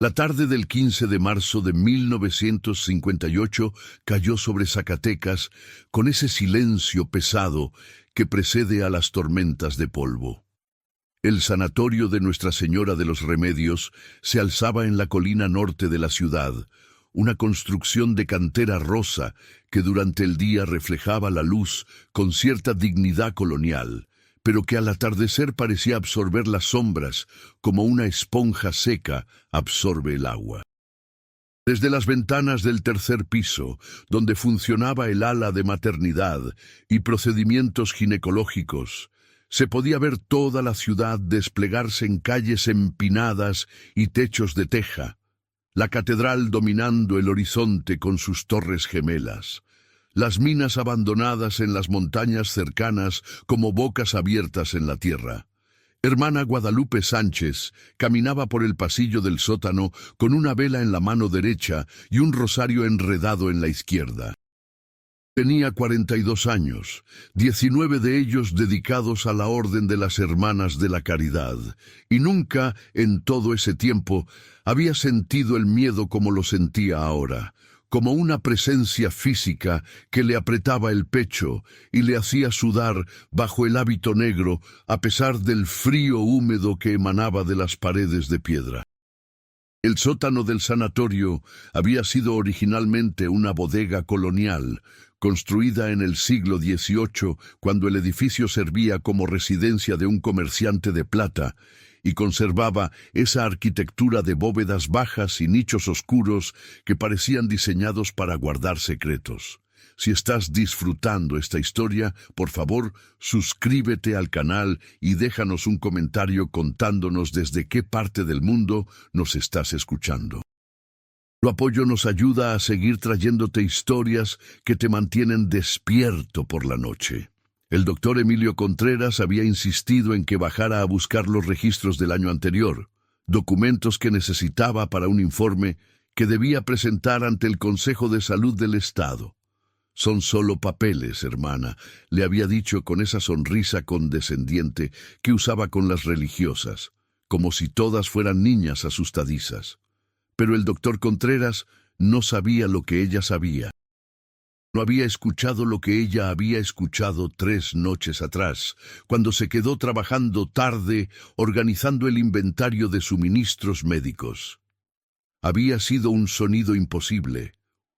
La tarde del 15 de marzo de 1958 cayó sobre Zacatecas con ese silencio pesado que precede a las tormentas de polvo. El sanatorio de Nuestra Señora de los Remedios se alzaba en la colina norte de la ciudad, una construcción de cantera rosa que durante el día reflejaba la luz con cierta dignidad colonial, pero que al atardecer parecía absorber las sombras como una esponja seca absorbe el agua. Desde las ventanas del tercer piso, donde funcionaba el ala de maternidad y procedimientos ginecológicos, se podía ver toda la ciudad desplegarse en calles empinadas y techos de teja, la catedral dominando el horizonte con sus torres gemelas, las minas abandonadas en las montañas cercanas como bocas abiertas en la tierra. Hermana Guadalupe Sánchez caminaba por el pasillo del sótano con una vela en la mano derecha y un rosario enredado en la izquierda. Tenía 42 años, 19 de ellos dedicados a la Orden de las Hermanas de la Caridad, y nunca, en todo ese tiempo, había sentido el miedo como lo sentía ahora, como una presencia física que le apretaba el pecho y le hacía sudar bajo el hábito negro a pesar del frío húmedo que emanaba de las paredes de piedra. El sótano del sanatorio había sido originalmente una bodega colonial, construida en el siglo XVIII, cuando el edificio servía como residencia de un comerciante de plata, y conservaba esa arquitectura de bóvedas bajas y nichos oscuros que parecían diseñados para guardar secretos. Si estás disfrutando esta historia, por favor, suscríbete al canal y déjanos un comentario contándonos desde qué parte del mundo nos estás escuchando. Tu apoyo nos ayuda a seguir trayéndote historias que te mantienen despierto por la noche. El doctor Emilio Contreras había insistido en que bajara a buscar los registros del año anterior, documentos que necesitaba para un informe que debía presentar ante el Consejo de Salud del Estado. Son solo papeles, hermana, le había dicho con esa sonrisa condescendiente que usaba con las religiosas, como si todas fueran niñas asustadizas. Pero el doctor Contreras no sabía lo que ella sabía. No había escuchado lo que ella había escuchado 3 noches atrás, cuando se quedó trabajando tarde organizando el inventario de suministros médicos. Había sido un sonido imposible,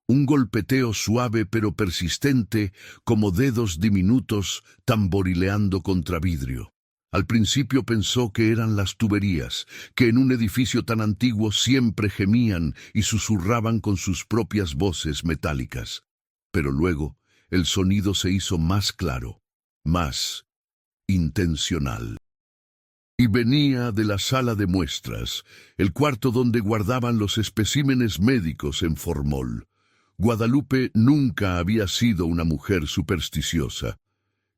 un golpeteo suave pero persistente como dedos diminutos tamborileando contra vidrio. Al principio pensó que eran las tuberías, que en un edificio tan antiguo siempre gemían y susurraban con sus propias voces metálicas. Pero luego el sonido se hizo más claro, más intencional. Y venía de la sala de muestras, el cuarto donde guardaban los especímenes médicos en formol. Guadalupe nunca había sido una mujer supersticiosa.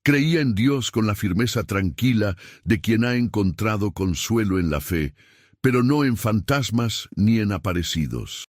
Creía en Dios con la firmeza tranquila de quien ha encontrado consuelo en la fe, pero no en fantasmas ni en aparecidos.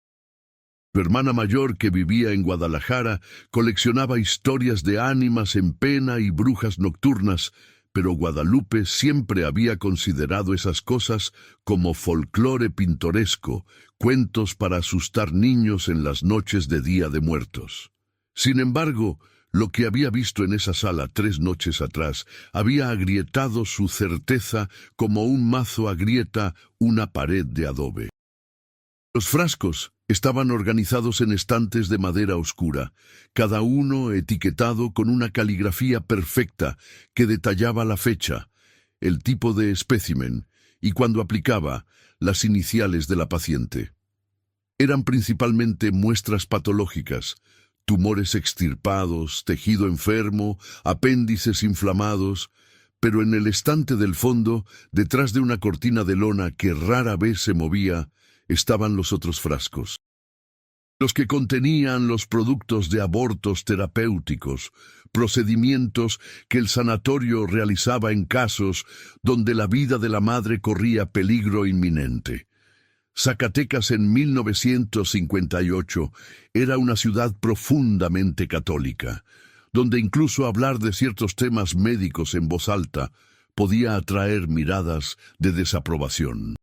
Su hermana mayor, que vivía en Guadalajara, coleccionaba historias de ánimas en pena y brujas nocturnas, pero Guadalupe siempre había considerado esas cosas como folclore pintoresco, cuentos para asustar niños en las noches de Día de Muertos. Sin embargo, lo que había visto en esa sala 3 noches atrás había agrietado su certeza como un mazo agrieta una pared de adobe. Los frascos estaban organizados en estantes de madera oscura, cada uno etiquetado con una caligrafía perfecta que detallaba la fecha, el tipo de espécimen y, cuando aplicaba, las iniciales de la paciente. Eran principalmente muestras patológicas, tumores extirpados, tejido enfermo, apéndices inflamados, pero en el estante del fondo, detrás de una cortina de lona que rara vez se movía, estaban los otros frascos. Los que contenían los productos de abortos terapéuticos, procedimientos que el sanatorio realizaba en casos donde la vida de la madre corría peligro inminente. Zacatecas en 1958 era una ciudad profundamente católica, donde incluso hablar de ciertos temas médicos en voz alta podía atraer miradas de desaprobación.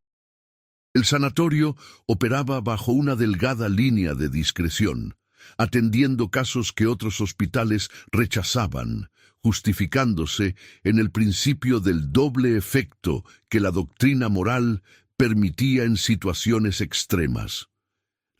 El sanatorio operaba bajo una delgada línea de discreción, atendiendo casos que otros hospitales rechazaban, justificándose en el principio del doble efecto que la doctrina moral permitía en situaciones extremas.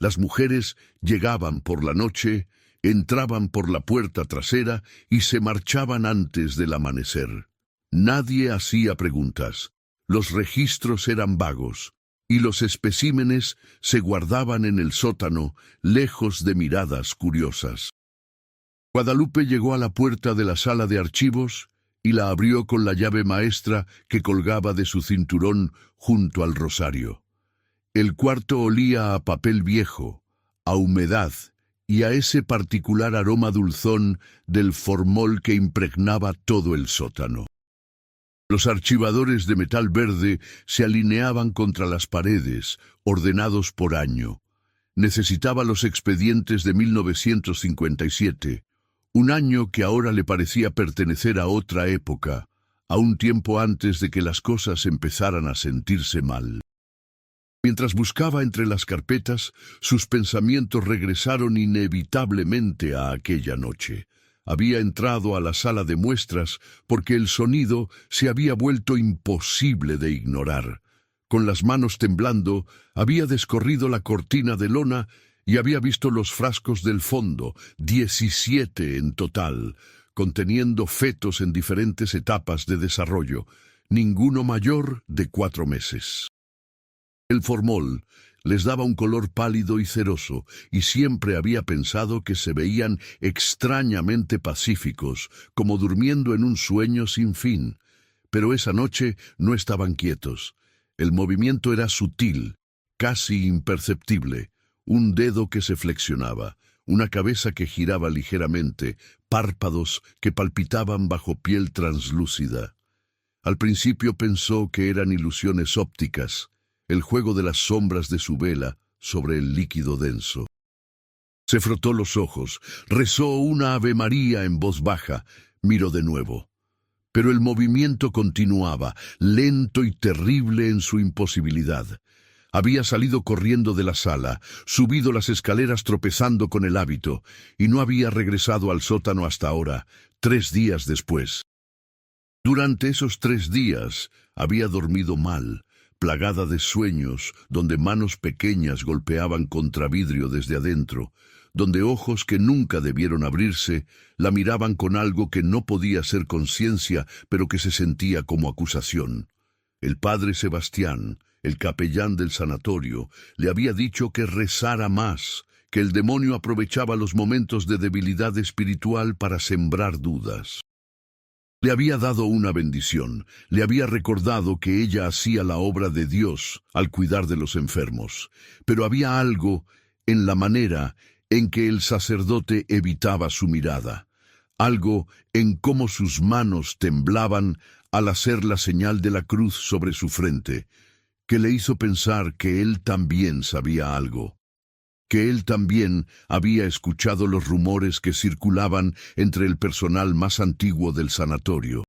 Las mujeres llegaban por la noche, entraban por la puerta trasera y se marchaban antes del amanecer. Nadie hacía preguntas. Los registros eran vagos y los especímenes se guardaban en el sótano, lejos de miradas curiosas. Guadalupe llegó a la puerta de la sala de archivos y la abrió con la llave maestra que colgaba de su cinturón junto al rosario. El cuarto olía a papel viejo, a humedad y a ese particular aroma dulzón del formol que impregnaba todo el sótano. Los archivadores de metal verde se alineaban contra las paredes, ordenados por año. Necesitaba los expedientes de 1957, un año que ahora le parecía pertenecer a otra época, a un tiempo antes de que las cosas empezaran a sentirse mal. Mientras buscaba entre las carpetas, sus pensamientos regresaron inevitablemente a aquella noche. Había entrado a la sala de muestras porque el sonido se había vuelto imposible de ignorar. Con las manos temblando, había descorrido la cortina de lona y había visto los frascos del fondo, 17 en total, conteniendo fetos en diferentes etapas de desarrollo, ninguno mayor de 4 meses. El formol les daba un color pálido y ceroso, y siempre había pensado que se veían extrañamente pacíficos, como durmiendo en un sueño sin fin. Pero esa noche no estaban quietos. El movimiento era sutil, casi imperceptible, un dedo que se flexionaba, una cabeza que giraba ligeramente, párpados que palpitaban bajo piel translúcida. Al principio pensó que eran ilusiones ópticas, el juego de las sombras de su vela sobre el líquido denso. Se frotó los ojos, rezó una Ave María en voz baja, miró de nuevo. Pero el movimiento continuaba, lento y terrible en su imposibilidad. Había salido corriendo de la sala, subido las escaleras tropezando con el hábito, y no había regresado al sótano hasta ahora, 3 días después. Durante esos 3 días había dormido mal, plagada de sueños, donde manos pequeñas golpeaban contra vidrio desde adentro, donde ojos que nunca debieron abrirse la miraban con algo que no podía ser conciencia, pero que se sentía como acusación. El padre Sebastián, el capellán del sanatorio, le había dicho que rezara más, que el demonio aprovechaba los momentos de debilidad espiritual para sembrar dudas. Le había dado una bendición, le había recordado que ella hacía la obra de Dios al cuidar de los enfermos, pero había algo en la manera en que el sacerdote evitaba su mirada, algo en cómo sus manos temblaban al hacer la señal de la cruz sobre su frente, que le hizo pensar que él también sabía algo, que él también había escuchado los rumores que circulaban entre el personal más antiguo del sanatorio.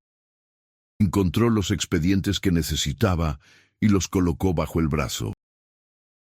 Encontró los expedientes que necesitaba y los colocó bajo el brazo.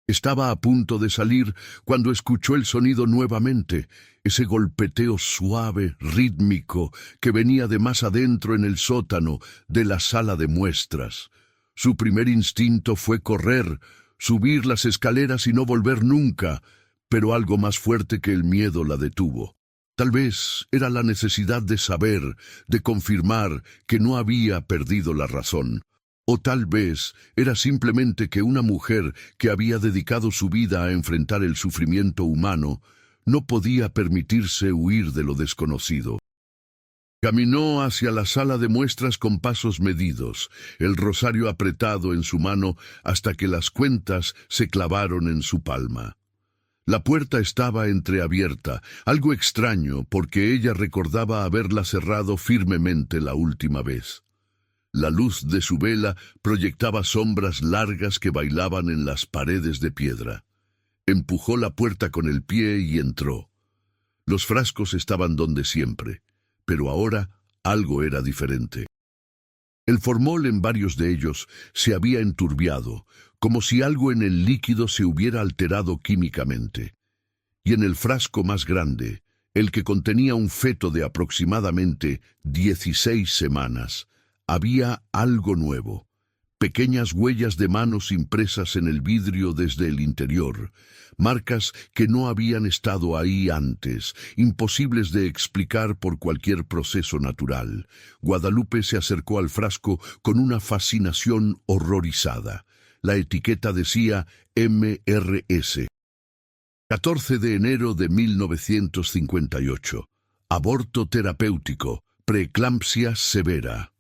Estaba a punto de salir cuando escuchó el sonido nuevamente, ese golpeteo suave, rítmico, que venía de más adentro en el sótano de la sala de muestras. Su primer instinto fue correr, subir las escaleras y no volver nunca, pero algo más fuerte que el miedo la detuvo. Tal vez era la necesidad de saber, de confirmar que no había perdido la razón. O tal vez era simplemente que una mujer que había dedicado su vida a enfrentar el sufrimiento humano no podía permitirse huir de lo desconocido. Caminó hacia la sala de muestras con pasos medidos, el rosario apretado en su mano hasta que las cuentas se clavaron en su palma. La puerta estaba entreabierta, algo extraño porque ella recordaba haberla cerrado firmemente la última vez. La luz de su vela proyectaba sombras largas que bailaban en las paredes de piedra. Empujó la puerta con el pie y entró. Los frascos estaban donde siempre, pero ahora algo era diferente. El formol en varios de ellos se había enturbiado, como si algo en el líquido se hubiera alterado químicamente. Y en el frasco más grande, el que contenía un feto de aproximadamente 16 semanas, había algo nuevo. Pequeñas huellas de manos impresas en el vidrio desde el interior, marcas que no habían estado ahí antes, imposibles de explicar por cualquier proceso natural. Guadalupe se acercó al frasco con una fascinación horrorizada. La etiqueta decía MRS. 14 de enero de 1958. Aborto terapéutico, preeclampsia severa.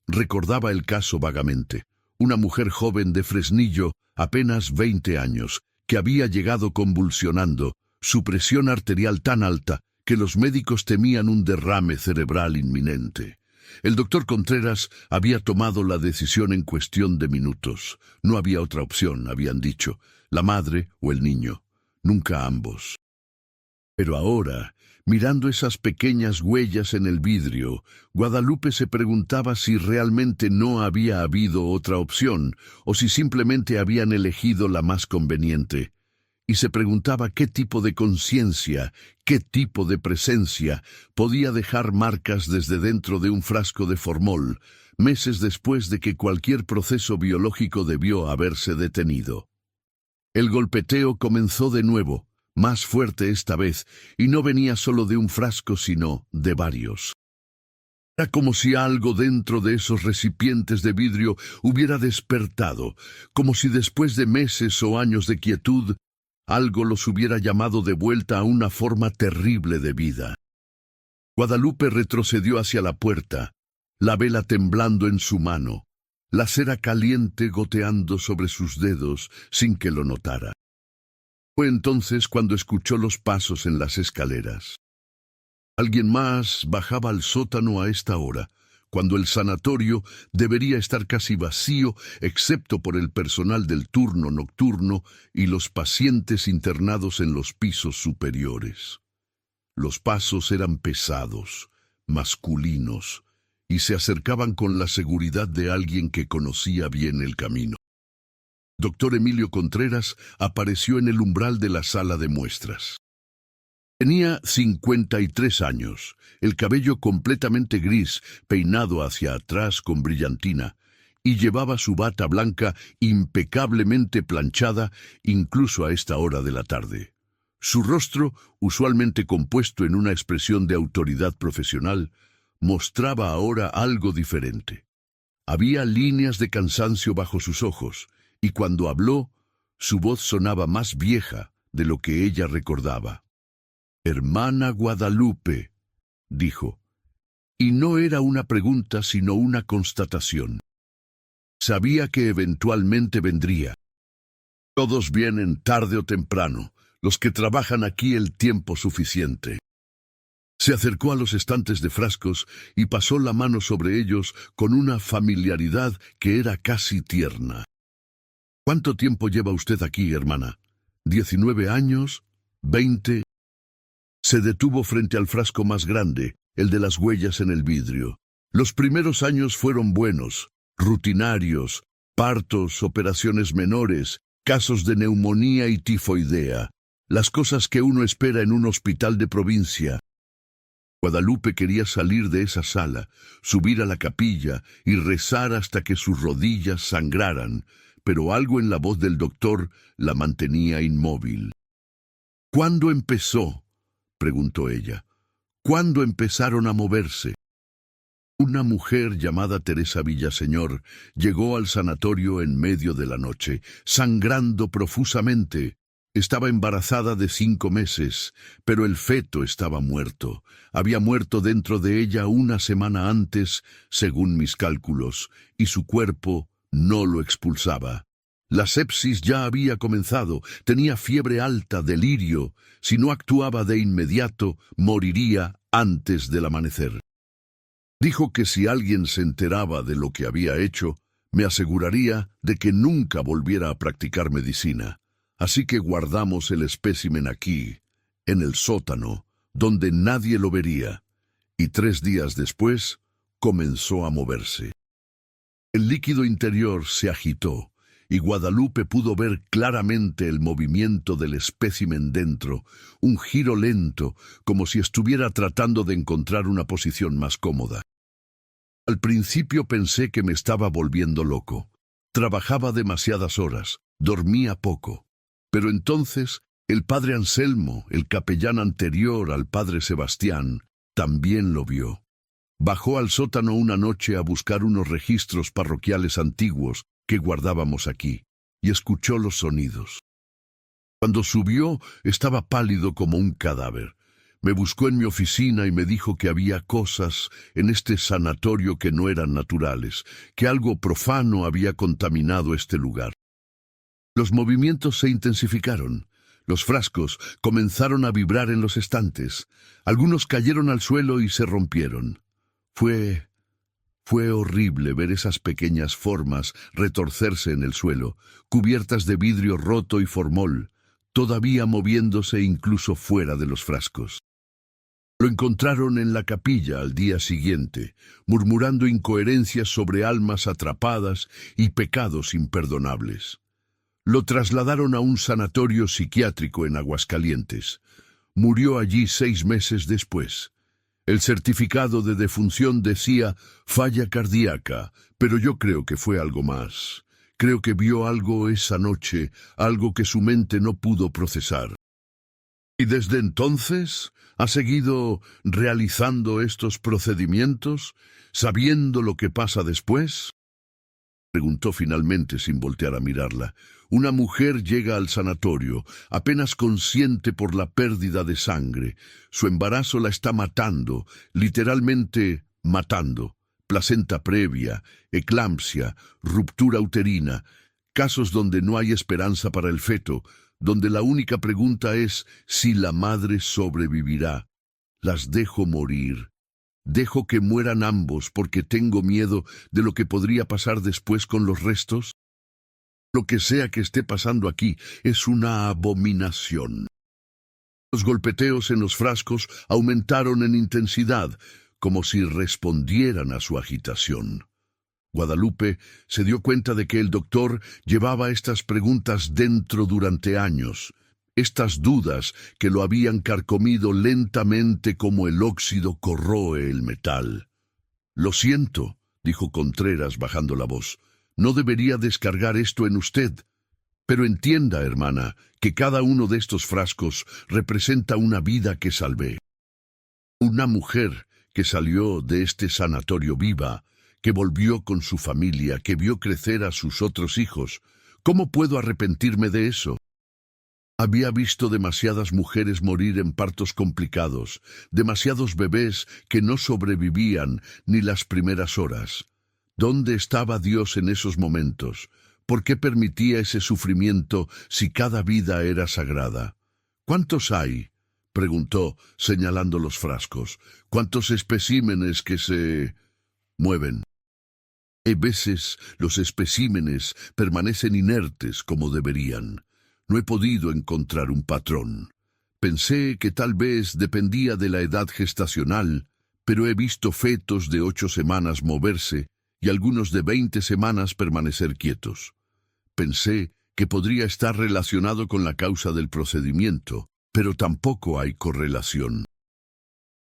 Recordaba el caso vagamente. Una mujer joven de Fresnillo, apenas 20 años, que había llegado convulsionando, su presión arterial tan alta que los médicos temían un derrame cerebral inminente. El doctor Contreras había tomado la decisión en cuestión de minutos. No había otra opción, habían dicho, la madre o el niño, nunca ambos. Pero ahora, mirando esas pequeñas huellas en el vidrio, Guadalupe se preguntaba si realmente no había habido otra opción, o si simplemente habían elegido la más conveniente. Y se preguntaba qué tipo de conciencia, qué tipo de presencia podía dejar marcas desde dentro de un frasco de formol, meses después de que cualquier proceso biológico debió haberse detenido. El golpeteo comenzó de nuevo, más fuerte esta vez, y no venía solo de un frasco, sino de varios. Era como si algo dentro de esos recipientes de vidrio hubiera despertado, como si después de meses o años de quietud, algo los hubiera llamado de vuelta a una forma terrible de vida. Guadalupe retrocedió hacia la puerta, la vela temblando en su mano, la cera caliente goteando sobre sus dedos sin que lo notara. Fue entonces cuando escuchó los pasos en las escaleras. Alguien más bajaba al sótano a esta hora, cuando el sanatorio debería estar casi vacío, excepto por el personal del turno nocturno y los pacientes internados en los pisos superiores. Los pasos eran pesados, masculinos, y se acercaban con la seguridad de alguien que conocía bien el camino. Doctor Emilio Contreras apareció en el umbral de la sala de muestras. Tenía 53 años, el cabello completamente gris, peinado hacia atrás con brillantina, y llevaba su bata blanca impecablemente planchada incluso a esta hora de la tarde. Su rostro, usualmente compuesto en una expresión de autoridad profesional, mostraba ahora algo diferente. Había líneas de cansancio bajo sus ojos, y cuando habló, su voz sonaba más vieja de lo que ella recordaba. «Hermana Guadalupe», dijo, y no era una pregunta sino una constatación. Sabía que eventualmente vendría. Todos vienen tarde o temprano, los que trabajan aquí el tiempo suficiente. Se acercó a los estantes de frascos y pasó la mano sobre ellos con una familiaridad que era casi tierna. «¿Cuánto tiempo lleva usted aquí, hermana? ¿19 años? ¿20? Se detuvo frente al frasco más grande, el de las huellas en el vidrio. Los primeros años fueron buenos, rutinarios, partos, operaciones menores, casos de neumonía y tifoidea, las cosas que uno espera en un hospital de provincia. Guadalupe quería salir de esa sala, subir a la capilla y rezar hasta que sus rodillas sangraran, pero algo en la voz del doctor la mantenía inmóvil. «¿Cuándo empezó?», preguntó ella. «¿Cuándo empezaron a moverse?». Una mujer llamada Teresa Villaseñor llegó al sanatorio en medio de la noche, sangrando profusamente. Estaba embarazada de 5 meses, pero el feto estaba muerto. Había muerto dentro de ella una semana antes, según mis cálculos, y su cuerpo no lo expulsaba. La sepsis ya había comenzado, tenía fiebre alta, delirio. Si no actuaba de inmediato, moriría antes del amanecer. Dijo que si alguien se enteraba de lo que había hecho, me aseguraría de que nunca volviera a practicar medicina. Así que guardamos el espécimen aquí, en el sótano, donde nadie lo vería, y 3 días después comenzó a moverse. El líquido interior se agitó, y Guadalupe pudo ver claramente el movimiento del espécimen dentro, un giro lento, como si estuviera tratando de encontrar una posición más cómoda. Al principio pensé que me estaba volviendo loco. Trabajaba demasiadas horas, dormía poco. Pero entonces, el padre Anselmo, el capellán anterior al padre Sebastián, también lo vio. Bajó al sótano una noche a buscar unos registros parroquiales antiguos que guardábamos aquí, y escuchó los sonidos. Cuando subió, estaba pálido como un cadáver. Me buscó en mi oficina y me dijo que había cosas en este sanatorio que no eran naturales, que algo profano había contaminado este lugar. Los movimientos se intensificaron. Los frascos comenzaron a vibrar en los estantes. Algunos cayeron al suelo y se rompieron. Fue horrible ver esas pequeñas formas retorcerse en el suelo, cubiertas de vidrio roto y formol, todavía moviéndose incluso fuera de los frascos. Lo encontraron en la capilla al día siguiente, murmurando incoherencias sobre almas atrapadas y pecados imperdonables. Lo trasladaron a un sanatorio psiquiátrico en Aguascalientes. Murió allí 6 meses después. El certificado de defunción decía falla cardíaca, pero yo creo que fue algo más. Creo que vio algo esa noche, algo que su mente no pudo procesar. ¿Y desde entonces ha seguido realizando estos procedimientos, sabiendo lo que pasa después? Preguntó finalmente sin voltear a mirarla. Una mujer llega al sanatorio, apenas consciente por la pérdida de sangre. Su embarazo la está matando, literalmente matando. Placenta previa, eclampsia, ruptura uterina, casos donde no hay esperanza para el feto, donde la única pregunta es si la madre sobrevivirá. Las dejo morir. ¿Dejo que mueran ambos porque tengo miedo de lo que podría pasar después con los restos? Lo que sea que esté pasando aquí es una abominación. Los golpeteos en los frascos aumentaron en intensidad, como si respondieran a su agitación. Guadalupe se dio cuenta de que el doctor llevaba estas preguntas dentro durante años, estas dudas que lo habían carcomido lentamente como el óxido corroe el metal. «Lo siento», dijo Contreras bajando la voz, «no debería descargar esto en usted. Pero entienda, hermana, que cada uno de estos frascos representa una vida que salvé. Una mujer que salió de este sanatorio viva, que volvió con su familia, que vio crecer a sus otros hijos. ¿Cómo puedo arrepentirme de eso? Había visto demasiadas mujeres morir en partos complicados, demasiados bebés que no sobrevivían ni las primeras horas. ¿Dónde estaba Dios en esos momentos? ¿Por qué permitía ese sufrimiento si cada vida era sagrada? ¿Cuántos hay?», preguntó, señalando los frascos. «¿Cuántos especímenes que se mueven? A veces los especímenes permanecen inertes como deberían. No he podido encontrar un patrón. Pensé que tal vez dependía de la edad gestacional, pero he visto fetos de 8 semanas moverse y algunos de 20 semanas permanecer quietos. Pensé que podría estar relacionado con la causa del procedimiento, pero tampoco hay correlación».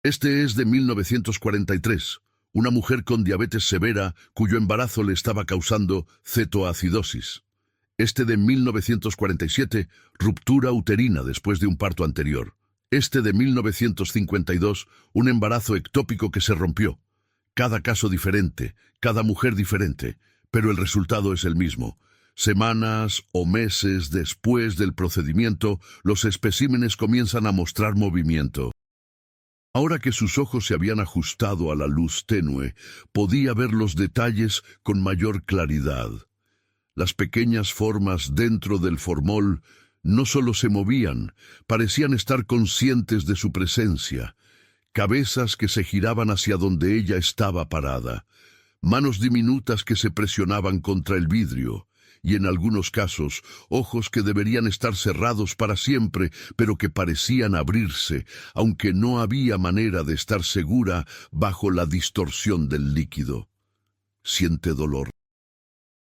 Este es de 1943. Una mujer con diabetes severa cuyo embarazo le estaba causando cetoacidosis. Este de 1947, ruptura uterina después de un parto anterior. Este de 1952, un embarazo ectópico que se rompió. Cada caso diferente, cada mujer diferente, pero el resultado es el mismo. Semanas o meses después del procedimiento, los especímenes comienzan a mostrar movimiento. Ahora que sus ojos se habían ajustado a la luz tenue, podía ver los detalles con mayor claridad. Las pequeñas formas dentro del formol no solo se movían, parecían estar conscientes de su presencia. Cabezas que se giraban hacia donde ella estaba parada, manos diminutas que se presionaban contra el vidrio, y en algunos casos, ojos que deberían estar cerrados para siempre, pero que parecían abrirse, aunque no había manera de estar segura bajo la distorsión del líquido. «Siente dolor»,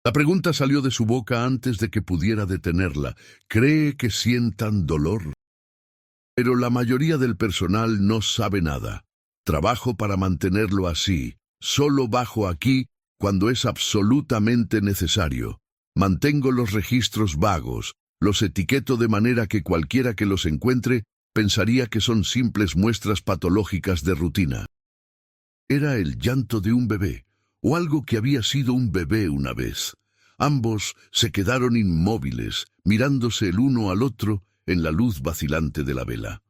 La pregunta salió de su boca antes de que pudiera detenerla. ¿Cree que sientan dolor? Pero la mayoría del personal no sabe nada. Trabajo para mantenerlo así. Solo bajo aquí cuando es absolutamente necesario. Mantengo los registros vagos, los etiqueto de manera que cualquiera que los encuentre pensaría que son simples muestras patológicas de rutina. Era el llanto de un bebé, o algo que había sido un bebé una vez. Ambos se quedaron inmóviles, mirándose el uno al otro en la luz vacilante de la vela.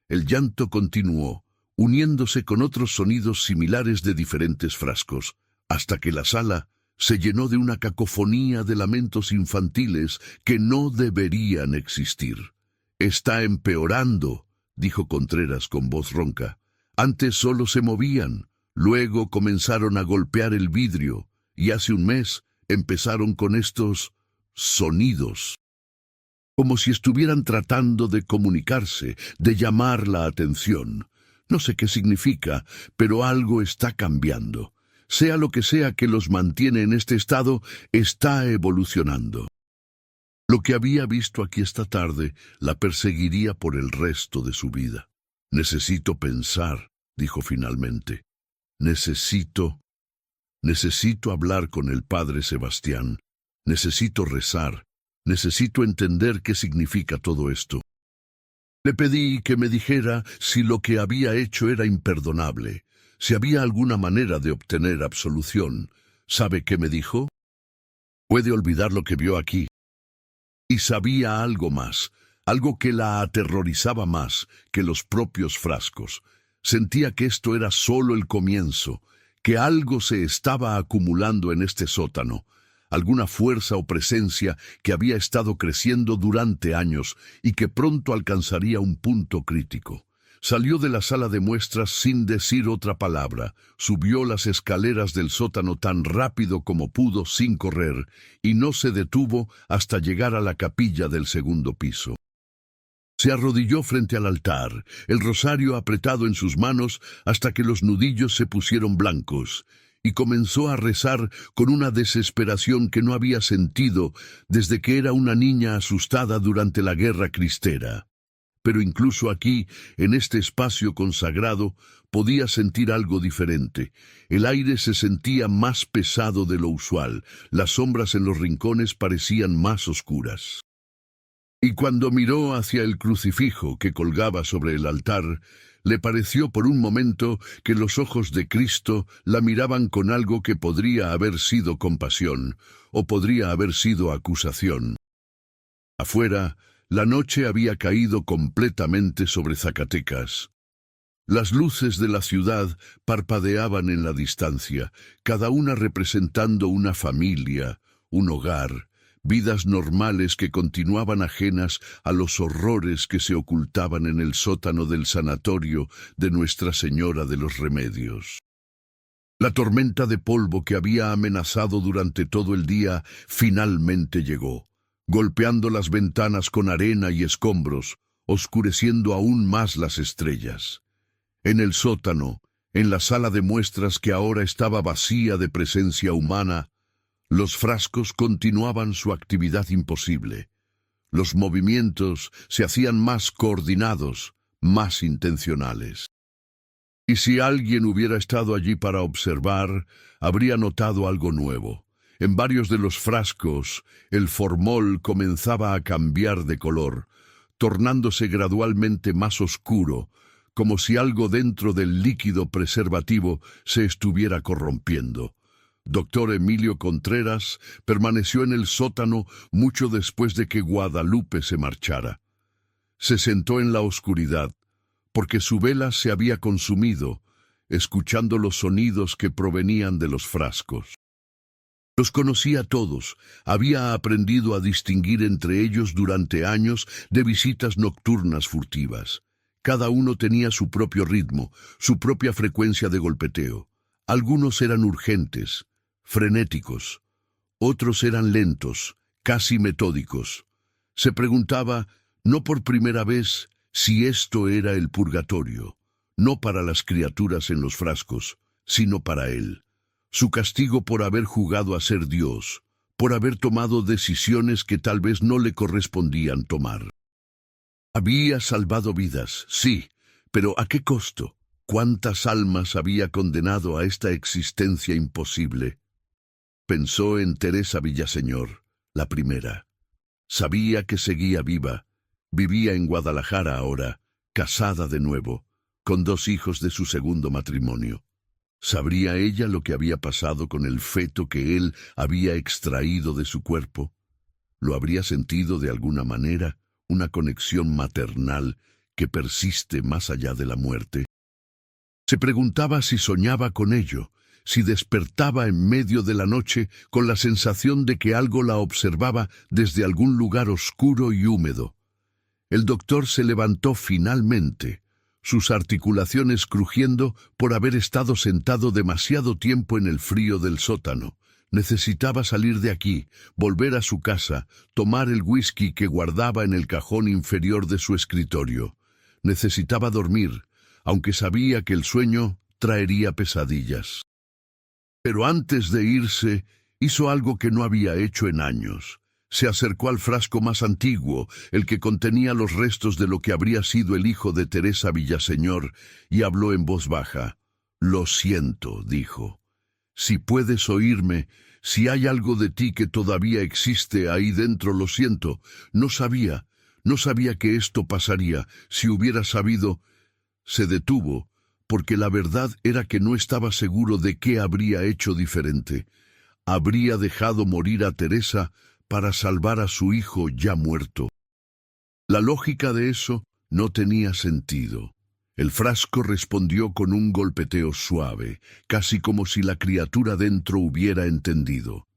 El llanto continuó, uniéndose con otros sonidos similares de diferentes frascos, hasta que la sala se llenó de una cacofonía de lamentos infantiles que no deberían existir. «Está empeorando», dijo Contreras con voz ronca. «Antes solo se movían, luego comenzaron a golpear el vidrio, y hace un mes empezaron con estos sonidos. Como si estuvieran tratando de comunicarse, de llamar la atención. No sé qué significa, pero algo está cambiando. Sea lo que sea que los mantiene en este estado, está evolucionando. Lo que había visto aquí esta tarde la perseguiría por el resto de su vida. Necesito pensar», dijo finalmente. Necesito hablar con el padre Sebastián. Necesito rezar. Necesito entender qué significa todo esto. Le pedí que me dijera si lo que había hecho era imperdonable, si había alguna manera de obtener absolución. ¿Sabe qué me dijo? Puede olvidar lo que vio aquí. Y sabía algo más, algo que la aterrorizaba más que los propios frascos. Sentía que esto era solo el comienzo, que algo se estaba acumulando en este sótano, alguna fuerza o presencia que había estado creciendo durante años y que pronto alcanzaría un punto crítico. Salió de la sala de muestras sin decir otra palabra, subió las escaleras del sótano tan rápido como pudo sin correr, y no se detuvo hasta llegar a la capilla del segundo piso. Se arrodilló frente al altar, el rosario apretado en sus manos hasta que los nudillos se pusieron blancos, y comenzó a rezar con una desesperación que no había sentido desde que era una niña asustada durante la Guerra Cristera. Pero incluso aquí, en este espacio consagrado, podía sentir algo diferente. El aire se sentía más pesado de lo usual, las sombras en los rincones parecían más oscuras. Y cuando miró hacia el crucifijo que colgaba sobre el altar, le pareció por un momento que los ojos de Cristo la miraban con algo que podría haber sido compasión, o podría haber sido acusación. Afuera, la noche había caído completamente sobre Zacatecas. Las luces de la ciudad parpadeaban en la distancia, cada una representando una familia, un hogar, vidas normales que continuaban ajenas a los horrores que se ocultaban en el sótano del sanatorio de Nuestra Señora de los Remedios. La tormenta de polvo que había amenazado durante todo el día finalmente llegó, golpeando las ventanas con arena y escombros, oscureciendo aún más las estrellas. En el sótano, en la sala de muestras que ahora estaba vacía de presencia humana, los frascos continuaban su actividad imposible. Los movimientos se hacían más coordinados, más intencionales. Y si alguien hubiera estado allí para observar, habría notado algo nuevo. En varios de los frascos, el formol comenzaba a cambiar de color, tornándose gradualmente más oscuro, como si algo dentro del líquido preservativo se estuviera corrompiendo. Doctor Emilio Contreras permaneció en el sótano mucho después de que Guadalupe se marchara. Se sentó en la oscuridad, porque su vela se había consumido, escuchando los sonidos que provenían de los frascos. Los conocía a todos, había aprendido a distinguir entre ellos durante años de visitas nocturnas furtivas. Cada uno tenía su propio ritmo, su propia frecuencia de golpeteo. Algunos eran urgentes, frenéticos, otros eran lentos, casi metódicos. Se preguntaba, no por primera vez, si esto era el purgatorio, no para las criaturas en los frascos, sino para él. Su castigo por haber jugado a ser Dios, por haber tomado decisiones que tal vez no le correspondían tomar. Había salvado vidas, sí, pero ¿a qué costo? ¿Cuántas almas había condenado a esta existencia imposible? Pensó en Teresa Villaseñor, la primera. Sabía que seguía viva. Vivía en Guadalajara ahora, casada de nuevo, con 2 hijos de su segundo matrimonio. ¿Sabría ella lo que había pasado con el feto que él había extraído de su cuerpo? ¿Lo habría sentido de alguna manera, una conexión maternal que persiste más allá de la muerte? Se preguntaba si soñaba con ello, si despertaba en medio de la noche con la sensación de que algo la observaba desde algún lugar oscuro y húmedo. El doctor se levantó finalmente, sus articulaciones crujiendo por haber estado sentado demasiado tiempo en el frío del sótano. Necesitaba salir de aquí, volver a su casa, tomar el whisky que guardaba en el cajón inferior de su escritorio. Necesitaba dormir, aunque sabía que el sueño traería pesadillas. Pero antes de irse, hizo algo que no había hecho en años. Se acercó al frasco más antiguo, el que contenía los restos de lo que habría sido el hijo de Teresa Villaseñor, y habló en voz baja. «Lo siento», dijo. «Si puedes oírme, si hay algo de ti que todavía existe ahí dentro, lo siento. No sabía que esto pasaría. Si hubiera sabido...» Se detuvo, porque la verdad era que no estaba seguro de qué habría hecho diferente. Habría dejado morir a Teresa para salvar a su hijo ya muerto. La lógica de eso no tenía sentido. El frasco respondió con un golpeteo suave, casi como si la criatura dentro hubiera entendido.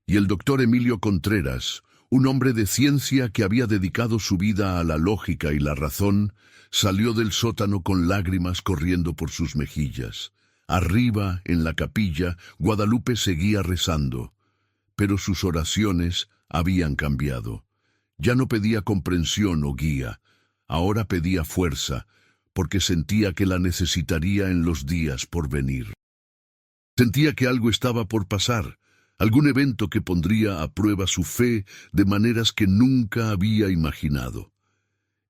Y el doctor Emilio Contreras, un hombre de ciencia que había dedicado su vida a la lógica y la razón, salió del sótano con lágrimas corriendo por sus mejillas. Arriba, en la capilla, Guadalupe seguía rezando. Pero sus oraciones habían cambiado. Ya no pedía comprensión o guía, ahora pedía fuerza, porque sentía que la necesitaría en los días por venir. Sentía que algo estaba por pasar, algún evento que pondría a prueba su fe de maneras que nunca había imaginado.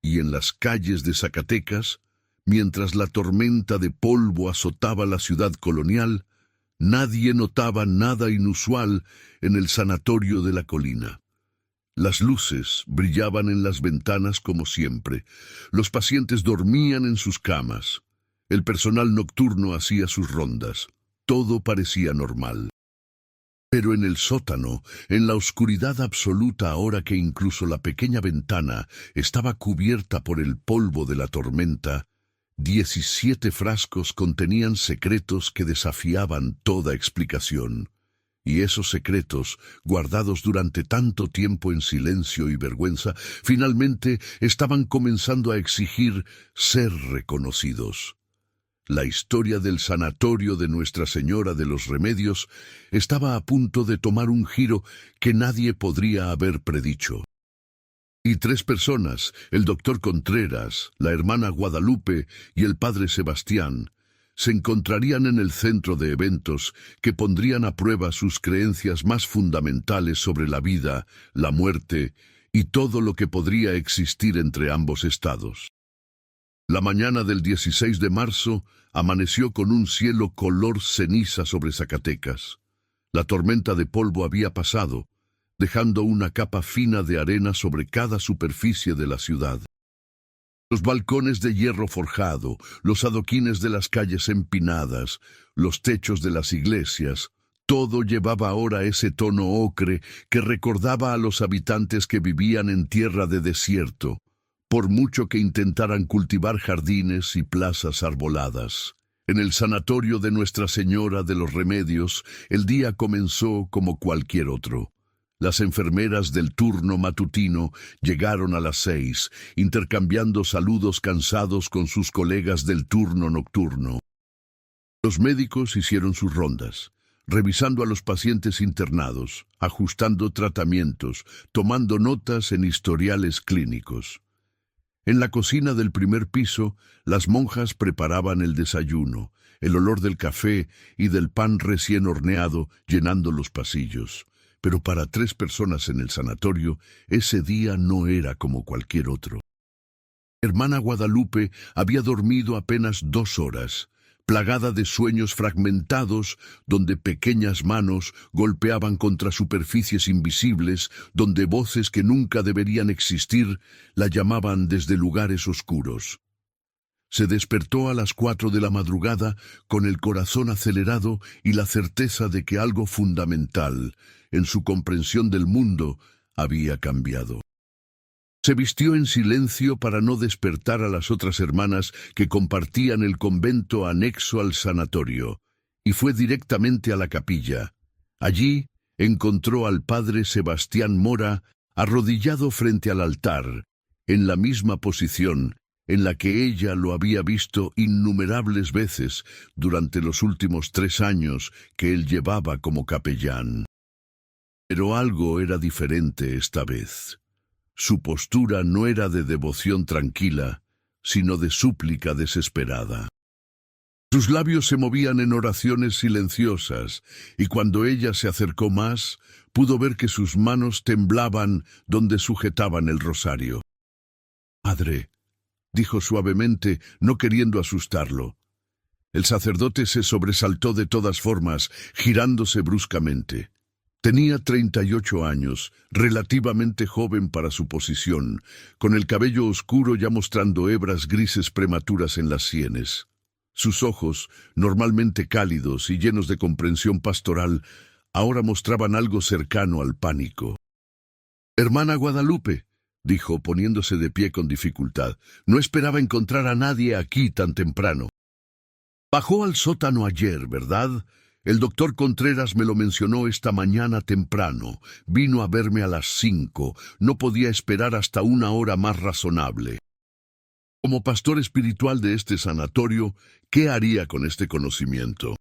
Y en las calles de Zacatecas, mientras la tormenta de polvo azotaba la ciudad colonial, nadie notaba nada inusual en el sanatorio de la colina. Las luces brillaban en las ventanas como siempre. Los pacientes dormían en sus camas. El personal nocturno hacía sus rondas. Todo parecía normal. Pero en el sótano, en la oscuridad absoluta, ahora que incluso la pequeña ventana estaba cubierta por el polvo de la tormenta, 17 frascos contenían secretos que desafiaban toda explicación. Y esos secretos, guardados durante tanto tiempo en silencio y vergüenza, finalmente estaban comenzando a exigir ser reconocidos. La historia del sanatorio de Nuestra Señora de los Remedios estaba a punto de tomar un giro que nadie podría haber predicho. Y 3 personas, el doctor Contreras, la hermana Guadalupe y el padre Sebastián, se encontrarían en el centro de eventos que pondrían a prueba sus creencias más fundamentales sobre la vida, la muerte y todo lo que podría existir entre ambos estados. La mañana del 16 de marzo amaneció con un cielo color ceniza sobre Zacatecas. La tormenta de polvo había pasado, dejando una capa fina de arena sobre cada superficie de la ciudad. Los balcones de hierro forjado, los adoquines de las calles empinadas, los techos de las iglesias, todo llevaba ahora ese tono ocre que recordaba a los habitantes que vivían en tierra de desierto, por mucho que intentaran cultivar jardines y plazas arboladas. En el sanatorio de Nuestra Señora de los Remedios, el día comenzó como cualquier otro. Las enfermeras del turno matutino llegaron a las 6, intercambiando saludos cansados con sus colegas del turno nocturno. Los médicos hicieron sus rondas, revisando a los pacientes internados, ajustando tratamientos, tomando notas en historiales clínicos. En la cocina del primer piso, las monjas preparaban el desayuno, el olor del café y del pan recién horneado llenando los pasillos, pero para 3 personas en el sanatorio, ese día no era como cualquier otro. Hermana Guadalupe había dormido apenas 2 horas, plagada de sueños fragmentados, donde pequeñas manos golpeaban contra superficies invisibles, donde voces que nunca deberían existir la llamaban desde lugares oscuros. Se despertó a las 4 de la madrugada con el corazón acelerado y la certeza de que algo fundamental en su comprensión del mundo había cambiado. Se vistió en silencio para no despertar a las otras hermanas que compartían el convento anexo al sanatorio, y fue directamente a la capilla. Allí encontró al padre Sebastián Mora arrodillado frente al altar, en la misma posición en la que ella lo había visto innumerables veces durante los últimos 3 años que él llevaba como capellán. Pero algo era diferente esta vez. Su postura no era de devoción tranquila, sino de súplica desesperada. Sus labios se movían en oraciones silenciosas, y cuando ella se acercó más, pudo ver que sus manos temblaban donde sujetaban el rosario. «Padre», dijo suavemente, no queriendo asustarlo. El sacerdote se sobresaltó de todas formas, girándose bruscamente. Tenía 38 años, relativamente joven para su posición, con el cabello oscuro ya mostrando hebras grises prematuras en las sienes. Sus ojos, normalmente cálidos y llenos de comprensión pastoral, ahora mostraban algo cercano al pánico. «Hermana Guadalupe», dijo, poniéndose de pie con dificultad, «no esperaba encontrar a nadie aquí tan temprano». «Bajó al sótano ayer, ¿verdad? El doctor Contreras me lo mencionó esta mañana temprano. Vino a verme a las 5. No podía esperar hasta una hora más razonable». Como pastor espiritual de este sanatorio, ¿qué haría con este conocimiento?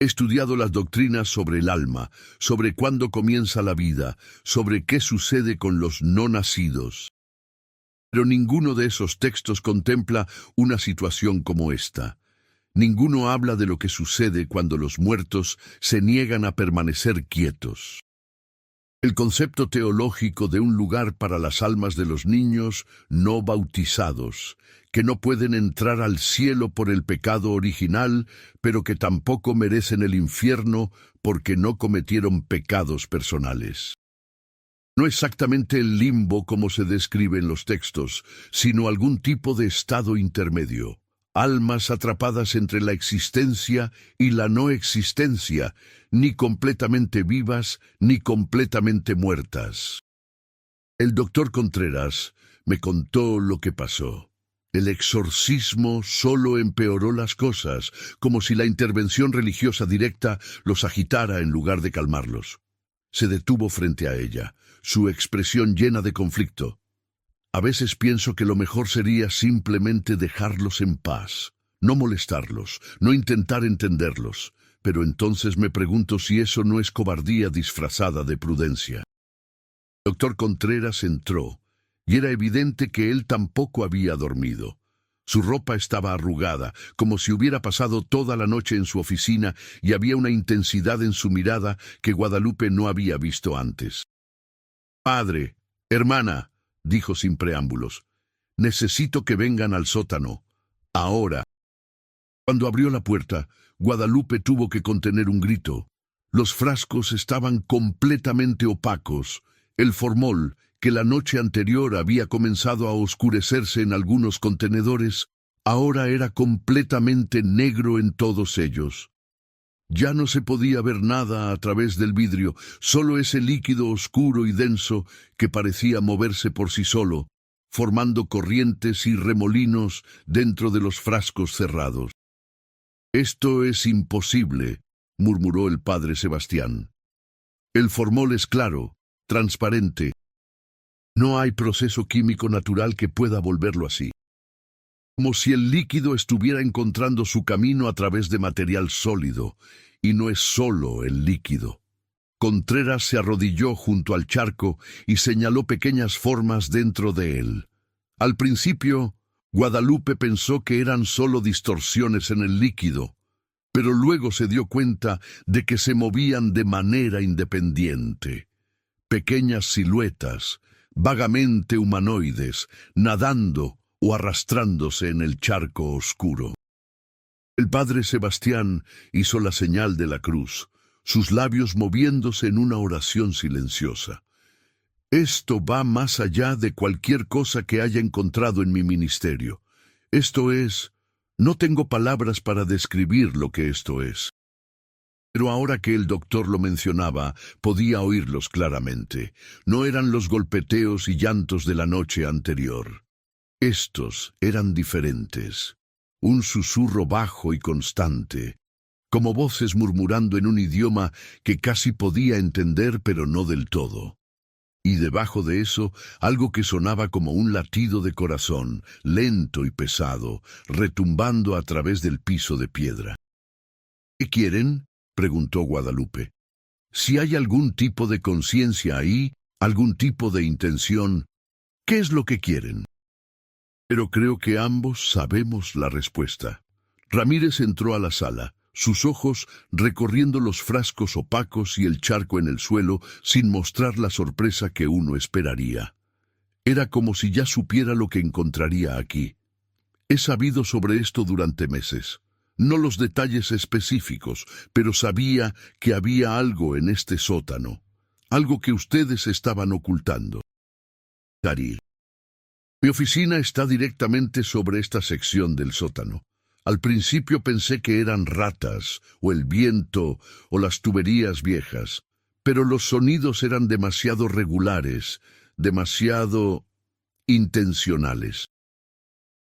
He estudiado las doctrinas sobre el alma, sobre cuándo comienza la vida, sobre qué sucede con los no nacidos. Pero ninguno de esos textos contempla una situación como esta. Ninguno habla de lo que sucede cuando los muertos se niegan a permanecer quietos. El concepto teológico de un lugar para las almas de los niños no bautizados, que no pueden entrar al cielo por el pecado original, pero que tampoco merecen el infierno porque no cometieron pecados personales. No exactamente el limbo como se describe en los textos, sino algún tipo de estado intermedio. Almas atrapadas entre la existencia y la no existencia, ni completamente vivas ni completamente muertas. El doctor Contreras me contó lo que pasó. El exorcismo solo empeoró las cosas, como si la intervención religiosa directa los agitara en lugar de calmarlos. Se detuvo frente a ella, su expresión llena de conflicto. A veces pienso que lo mejor sería simplemente dejarlos en paz, no molestarlos, no intentar entenderlos, pero entonces me pregunto si eso no es cobardía disfrazada de prudencia. El doctor Contreras entró, y era evidente que él tampoco había dormido. Su ropa estaba arrugada, como si hubiera pasado toda la noche en su oficina, y había una intensidad en su mirada que Guadalupe no había visto antes. «Padre, hermana», dijo sin preámbulos, «necesito que vengan al sótano. Ahora». Cuando abrió la puerta, Guadalupe tuvo que contener un grito. Los frascos estaban completamente opacos. El formol, que la noche anterior había comenzado a oscurecerse en algunos contenedores, ahora era completamente negro en todos ellos. Ya no se podía ver nada a través del vidrio, solo ese líquido oscuro y denso que parecía moverse por sí solo, formando corrientes y remolinos dentro de los frascos cerrados. «Esto es imposible», murmuró el padre Sebastián. «El formol es claro, transparente. No hay proceso químico natural que pueda volverlo así. Como si el líquido estuviera encontrando su camino a través de material sólido, y no es solo el líquido». Contreras se arrodilló junto al charco y señaló pequeñas formas dentro de él. Al principio, Guadalupe pensó que eran solo distorsiones en el líquido, pero luego se dio cuenta de que se movían de manera independiente. Pequeñas siluetas, vagamente humanoides, nadando o arrastrándose en el charco oscuro. El padre Sebastián hizo la señal de la cruz, sus labios moviéndose en una oración silenciosa. Esto va más allá de cualquier cosa que haya encontrado en mi ministerio. Esto es, no tengo palabras para describir lo que esto es. Pero ahora que el doctor lo mencionaba, podía oírlos claramente. No eran los golpeteos y llantos de la noche anterior. Estos eran diferentes. Un susurro bajo y constante, como voces murmurando en un idioma que casi podía entender pero no del todo. Y debajo de eso, algo que sonaba como un latido de corazón, lento y pesado, retumbando a través del piso de piedra. ¿Qué quieren?, preguntó Guadalupe. Si hay algún tipo de conciencia ahí, algún tipo de intención, ¿qué es lo que quieren? Pero creo que ambos sabemos la respuesta. Ramírez entró a la sala, sus ojos recorriendo los frascos opacos y el charco en el suelo sin mostrar la sorpresa que uno esperaría. Era como si ya supiera lo que encontraría aquí. He sabido sobre esto durante meses. No los detalles específicos, pero sabía que había algo en este sótano, algo que ustedes estaban ocultando. Daryl. Mi oficina está directamente sobre esta sección del sótano. Al principio pensé que eran ratas, o el viento, o las tuberías viejas, pero los sonidos eran demasiado regulares, demasiado intencionales.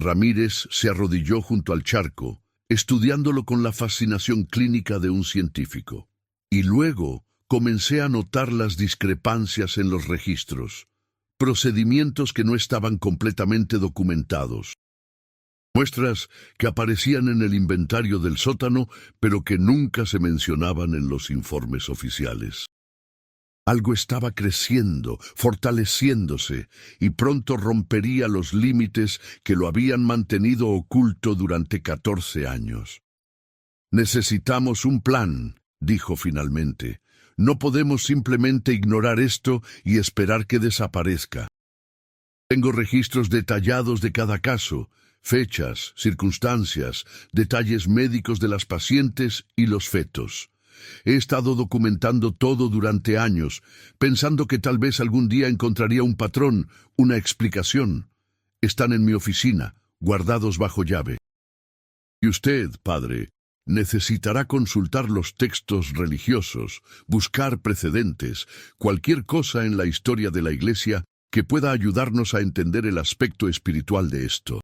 Ramírez se arrodilló junto al charco, estudiándolo con la fascinación clínica de un científico. Y luego comencé a notar las discrepancias en los registros, procedimientos que no estaban completamente documentados. Muestras que aparecían en el inventario del sótano, pero que nunca se mencionaban en los informes oficiales. Algo estaba creciendo, fortaleciéndose, y pronto rompería los límites que lo habían mantenido oculto durante 14 años. Necesitamos un plan, dijo finalmente. No podemos simplemente ignorar esto y esperar que desaparezca. Tengo registros detallados de cada caso, fechas, circunstancias, detalles médicos de las pacientes y los fetos. He estado documentando todo durante años, pensando que tal vez algún día encontraría un patrón, una explicación. Están en mi oficina, guardados bajo llave. Y usted, padre, necesitará consultar los textos religiosos, buscar precedentes, cualquier cosa en la historia de la Iglesia que pueda ayudarnos a entender el aspecto espiritual de esto.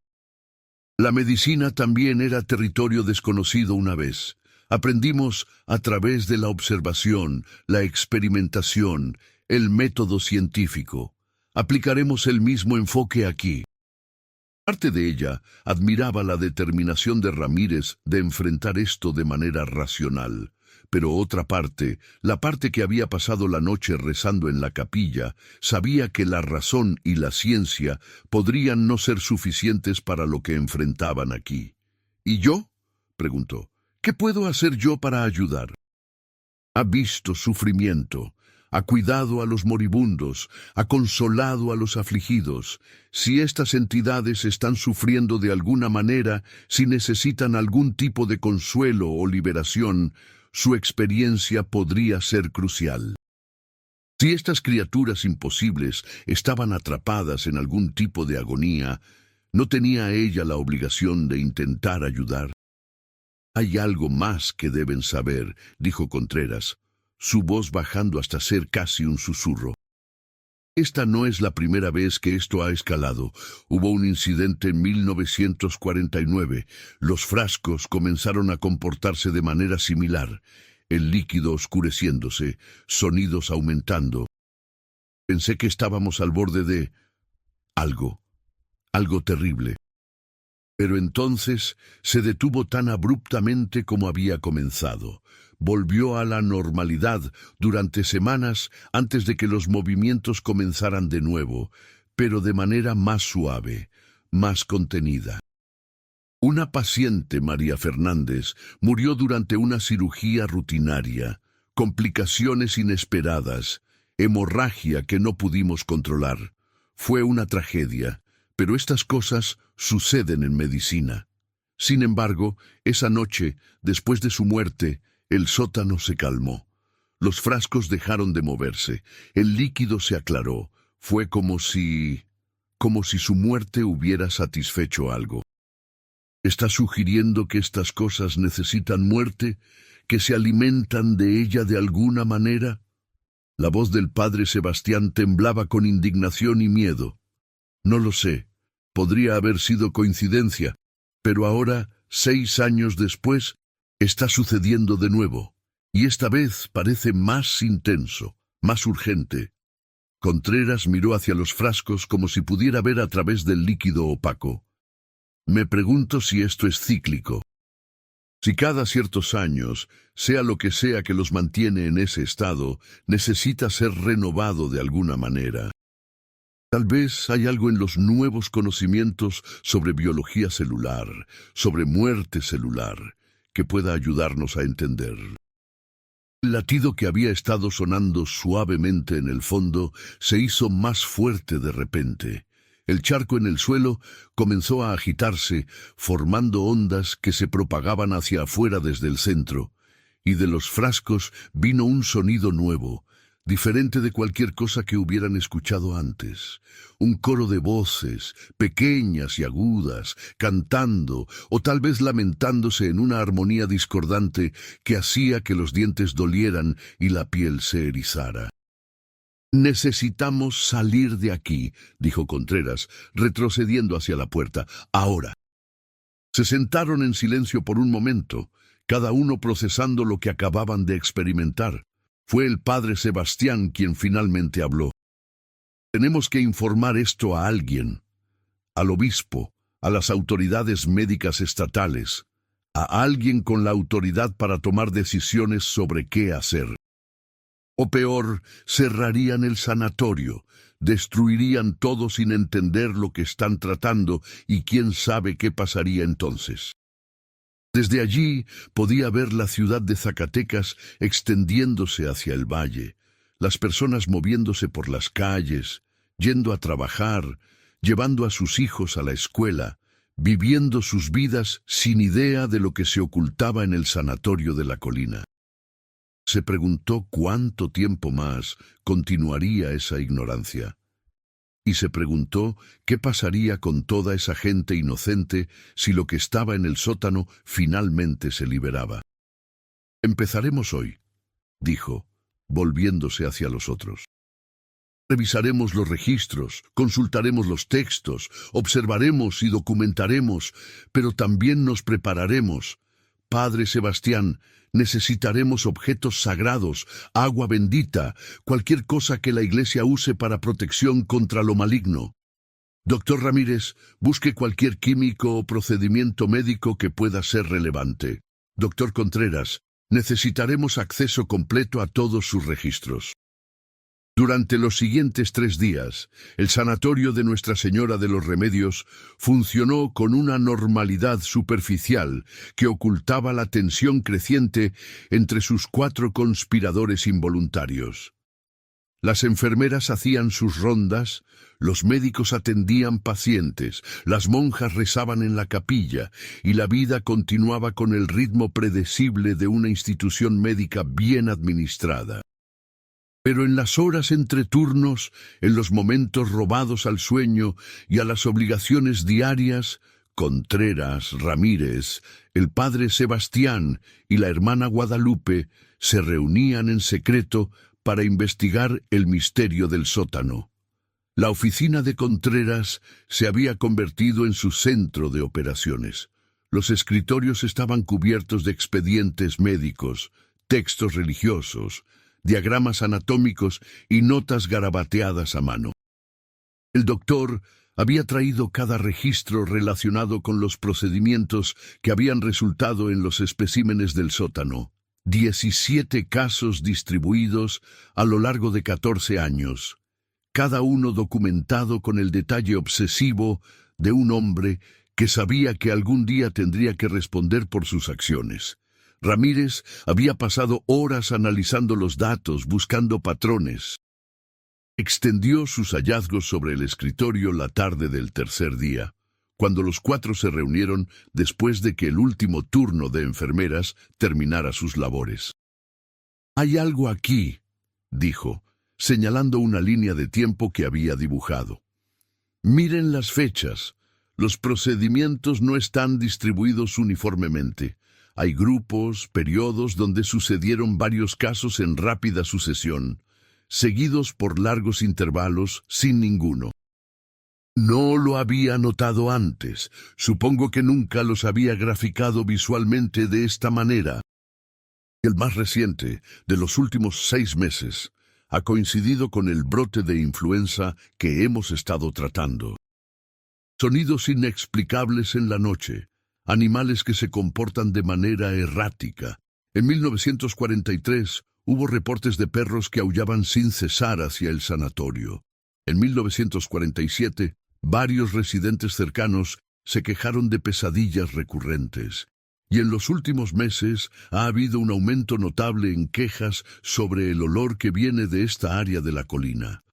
La medicina también era territorio desconocido una vez. Aprendimos a través de la observación, la experimentación, el método científico. Aplicaremos el mismo enfoque aquí. Parte de ella admiraba la determinación de Ramírez de enfrentar esto de manera racional. Pero otra parte, la parte que había pasado la noche rezando en la capilla, sabía que la razón y la ciencia podrían no ser suficientes para lo que enfrentaban aquí. ¿Y yo?, preguntó. ¿Qué puedo hacer yo para ayudar? Ha visto sufrimiento, ha cuidado a los moribundos, ha consolado a los afligidos. Si estas entidades están sufriendo de alguna manera, si necesitan algún tipo de consuelo o liberación, su experiencia podría ser crucial. Si estas criaturas imposibles estaban atrapadas en algún tipo de agonía, ¿no tenía ella la obligación de intentar ayudar? Hay algo más que deben saber, dijo Contreras, su voz bajando hasta ser casi un susurro. Esta no es la primera vez que esto ha escalado. Hubo un incidente en 1949. Los frascos comenzaron a comportarse de manera similar. El líquido oscureciéndose, sonidos aumentando. Pensé que estábamos al borde de algo terrible. Pero entonces se detuvo tan abruptamente como había comenzado. Volvió a la normalidad durante semanas antes de que los movimientos comenzaran de nuevo, pero de manera más suave, más contenida. Una paciente, María Fernández, murió durante una cirugía rutinaria, complicaciones inesperadas, hemorragia que no pudimos controlar. Fue una tragedia, pero estas cosas suceden en medicina. Sin embargo, esa noche, después de su muerte, el sótano se calmó. Los frascos dejaron de moverse, el líquido se aclaró. Fue como si su muerte hubiera satisfecho algo. ¿Está sugiriendo que estas cosas necesitan muerte, que se alimentan de ella de alguna manera? La voz del padre Sebastián temblaba con indignación y miedo. No lo sé, podría haber sido coincidencia, pero ahora, 6 años después, está sucediendo de nuevo, y esta vez parece más intenso, más urgente. Contreras miró hacia los frascos como si pudiera ver a través del líquido opaco. Me pregunto si esto es cíclico. Si cada ciertos años, sea lo que sea que los mantiene en ese estado, necesita ser renovado de alguna manera. Tal vez hay algo en los nuevos conocimientos sobre biología celular, sobre muerte celular, que pueda ayudarnos a entender. El latido que había estado sonando suavemente en el fondo se hizo más fuerte de repente. El charco en el suelo comenzó a agitarse, formando ondas que se propagaban hacia afuera desde el centro, y de los frascos vino un sonido nuevo, diferente de cualquier cosa que hubieran escuchado antes. Un coro de voces, pequeñas y agudas, cantando o tal vez lamentándose en una armonía discordante que hacía que los dientes dolieran y la piel se erizara. «Necesitamos salir de aquí», dijo Contreras, retrocediendo hacia la puerta. «Ahora». Se sentaron en silencio por un momento, cada uno procesando lo que acababan de experimentar. Fue el padre Sebastián quien finalmente habló. «Tenemos que informar esto a alguien, al obispo, a las autoridades médicas estatales, a alguien con la autoridad para tomar decisiones sobre qué hacer. O peor, cerrarían el sanatorio, destruirían todo sin entender lo que están tratando y quién sabe qué pasaría entonces». Desde allí podía ver la ciudad de Zacatecas extendiéndose hacia el valle, las personas moviéndose por las calles, yendo a trabajar, llevando a sus hijos a la escuela, viviendo sus vidas sin idea de lo que se ocultaba en el sanatorio de la colina. Se preguntó cuánto tiempo más continuaría esa ignorancia. Y se preguntó qué pasaría con toda esa gente inocente si lo que estaba en el sótano finalmente se liberaba. «Empezaremos hoy», dijo, volviéndose hacia los otros. «Revisaremos los registros, consultaremos los textos, observaremos y documentaremos, pero también nos prepararemos. Padre Sebastián, necesitaremos objetos sagrados, agua bendita, cualquier cosa que la Iglesia use para protección contra lo maligno. Doctor Ramírez, busque cualquier químico o procedimiento médico que pueda ser relevante. Doctor Contreras, necesitaremos acceso completo a todos sus registros». Durante los siguientes 3 días, el sanatorio de Nuestra Señora de los Remedios funcionó con una normalidad superficial que ocultaba la tensión creciente entre sus 4 conspiradores involuntarios. Las enfermeras hacían sus rondas, los médicos atendían pacientes, las monjas rezaban en la capilla y la vida continuaba con el ritmo predecible de una institución médica bien administrada. Pero en las horas entre turnos, en los momentos robados al sueño y a las obligaciones diarias, Contreras, Ramírez, el padre Sebastián y la hermana Guadalupe se reunían en secreto para investigar el misterio del sótano. La oficina de Contreras se había convertido en su centro de operaciones. Los escritorios estaban cubiertos de expedientes médicos, textos religiosos, diagramas anatómicos y notas garabateadas a mano. El doctor había traído cada registro relacionado con los procedimientos que habían resultado en los especímenes del sótano. 17 casos distribuidos a lo largo de 14 años, cada uno documentado con el detalle obsesivo de un hombre que sabía que algún día tendría que responder por sus acciones. Ramírez había pasado horas analizando los datos, buscando patrones. Extendió sus hallazgos sobre el escritorio la tarde del tercer día, cuando los cuatro se reunieron después de que el último turno de enfermeras terminara sus labores. «Hay algo aquí», dijo, señalando una línea de tiempo que había dibujado. «Miren las fechas. Los procedimientos no están distribuidos uniformemente. Hay grupos, periodos donde sucedieron varios casos en rápida sucesión, seguidos por largos intervalos sin ninguno. No lo había notado antes. Supongo que nunca los había graficado visualmente de esta manera. El más reciente, de los últimos 6 meses, ha coincidido con el brote de influenza que hemos estado tratando. Sonidos inexplicables en la noche, animales que se comportan de manera errática. En 1943 hubo reportes de perros que aullaban sin cesar hacia el sanatorio. En 1947, varios residentes cercanos se quejaron de pesadillas recurrentes. Y en los últimos meses ha habido un aumento notable en quejas sobre el olor que viene de esta área de la colina.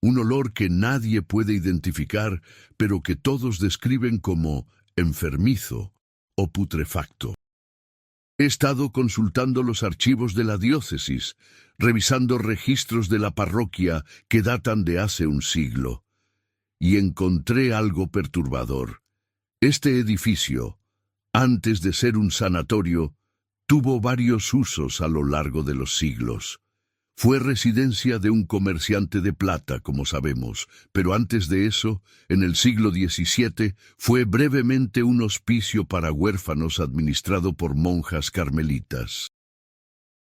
Un olor que nadie puede identificar, pero que todos describen como enfermizo o putrefacto. He estado consultando los archivos de la diócesis, revisando registros de la parroquia que datan de hace un siglo, y encontré algo perturbador. Este edificio, antes de ser un sanatorio, tuvo varios usos a lo largo de los siglos. Fue residencia de un comerciante de plata, como sabemos, pero antes de eso, en el siglo XVII, fue brevemente un hospicio para huérfanos administrado por monjas carmelitas.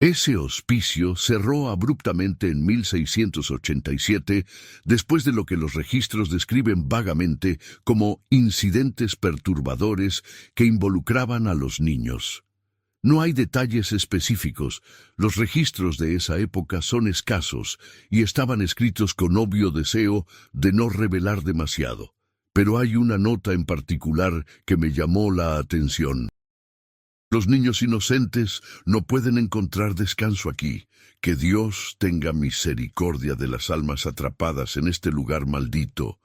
Ese hospicio cerró abruptamente en 1687, después de lo que los registros describen vagamente como incidentes perturbadores que involucraban a los niños. No hay detalles específicos. Los registros de esa época son escasos y estaban escritos con obvio deseo de no revelar demasiado. Pero hay una nota en particular que me llamó la atención. Los niños inocentes no pueden encontrar descanso aquí. Que Dios tenga misericordia de las almas atrapadas en este lugar maldito.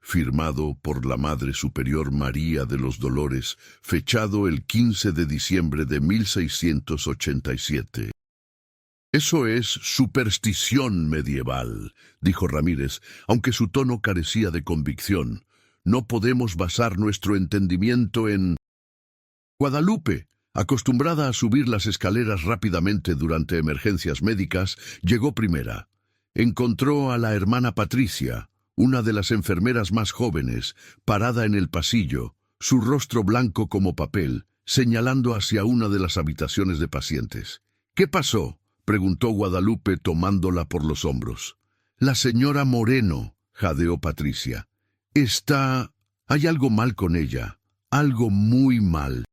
Firmado por la Madre Superior María de los Dolores, fechado el 15 de diciembre de 1687. Eso es superstición medieval, dijo Ramírez, aunque su tono carecía de convicción. No podemos basar nuestro entendimiento en... Guadalupe, acostumbrada a subir las escaleras rápidamente durante emergencias médicas, llegó primera. Encontró a la hermana Patricia, una de las enfermeras más jóvenes, parada en el pasillo, su rostro blanco como papel, señalando hacia una de las habitaciones de pacientes. «¿Qué pasó?», preguntó Guadalupe tomándola por los hombros. «La señora Moreno», jadeó Patricia. «Hay algo mal con ella, algo muy mal».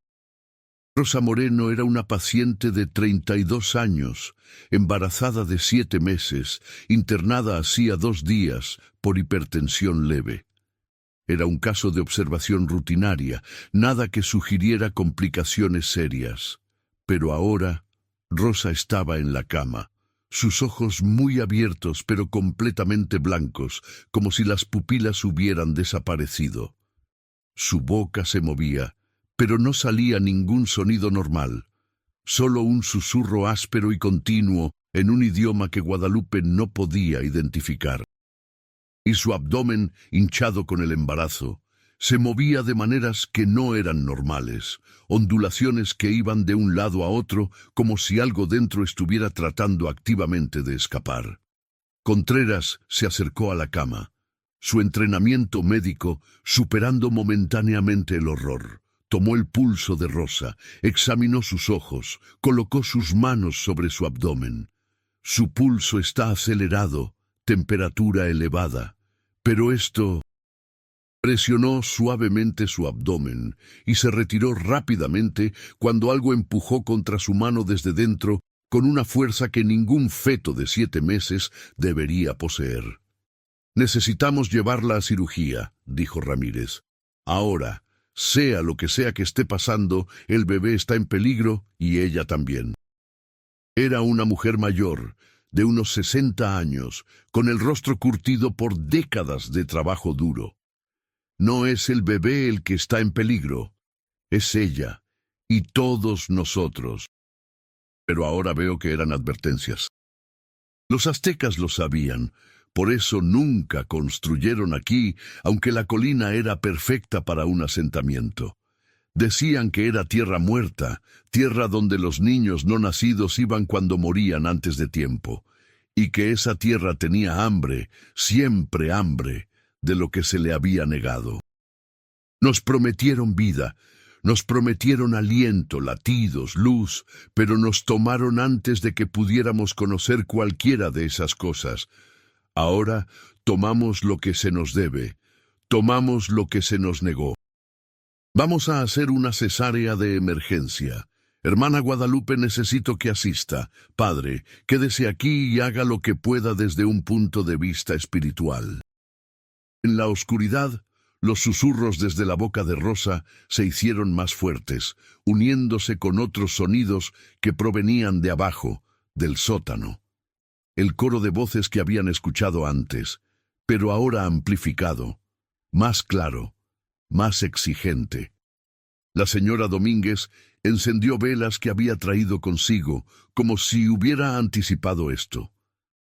Rosa Moreno era una paciente de 32 años, embarazada de 7 meses, internada hacía 2 días por hipertensión leve. Era un caso de observación rutinaria, nada que sugiriera complicaciones serias. Pero ahora, Rosa estaba en la cama, sus ojos muy abiertos pero completamente blancos, como si las pupilas hubieran desaparecido. Su boca se movía, pero no salía ningún sonido normal, solo un susurro áspero y continuo en un idioma que Guadalupe no podía identificar. Y su abdomen, hinchado con el embarazo, se movía de maneras que no eran normales, ondulaciones que iban de un lado a otro como si algo dentro estuviera tratando activamente de escapar. Contreras se acercó a la cama, su entrenamiento médico superando momentáneamente el horror. Tomó el pulso de Rosa, examinó sus ojos, colocó sus manos sobre su abdomen. Su pulso está acelerado, temperatura elevada. Pero esto... Presionó suavemente su abdomen y se retiró rápidamente cuando algo empujó contra su mano desde dentro con una fuerza que ningún feto de 7 meses debería poseer. «Necesitamos llevarla a cirugía», dijo Ramírez. «Ahora». Sea lo que sea que esté pasando, el bebé está en peligro y ella también. Era una mujer mayor, de unos 60 años, con el rostro curtido por décadas de trabajo duro. No es el bebé el que está en peligro, es ella y todos nosotros. Pero ahora veo que eran advertencias. Los aztecas lo sabían, por eso nunca construyeron aquí, aunque la colina era perfecta para un asentamiento. Decían que era tierra muerta, tierra donde los niños no nacidos iban cuando morían antes de tiempo, y que esa tierra tenía hambre, siempre hambre, de lo que se le había negado. Nos prometieron vida, nos prometieron aliento, latidos, luz, pero nos tomaron antes de que pudiéramos conocer cualquiera de esas cosas. Ahora tomamos lo que se nos debe, tomamos lo que se nos negó. Vamos a hacer una cesárea de emergencia. Hermana Guadalupe, necesito que asista. Padre, quédese aquí y haga lo que pueda desde un punto de vista espiritual. En la oscuridad, los susurros desde la boca de Rosa se hicieron más fuertes, uniéndose con otros sonidos que provenían de abajo, del sótano. El coro de voces que habían escuchado antes, pero ahora amplificado, más claro, más exigente. La señora Domínguez encendió velas que había traído consigo, como si hubiera anticipado esto.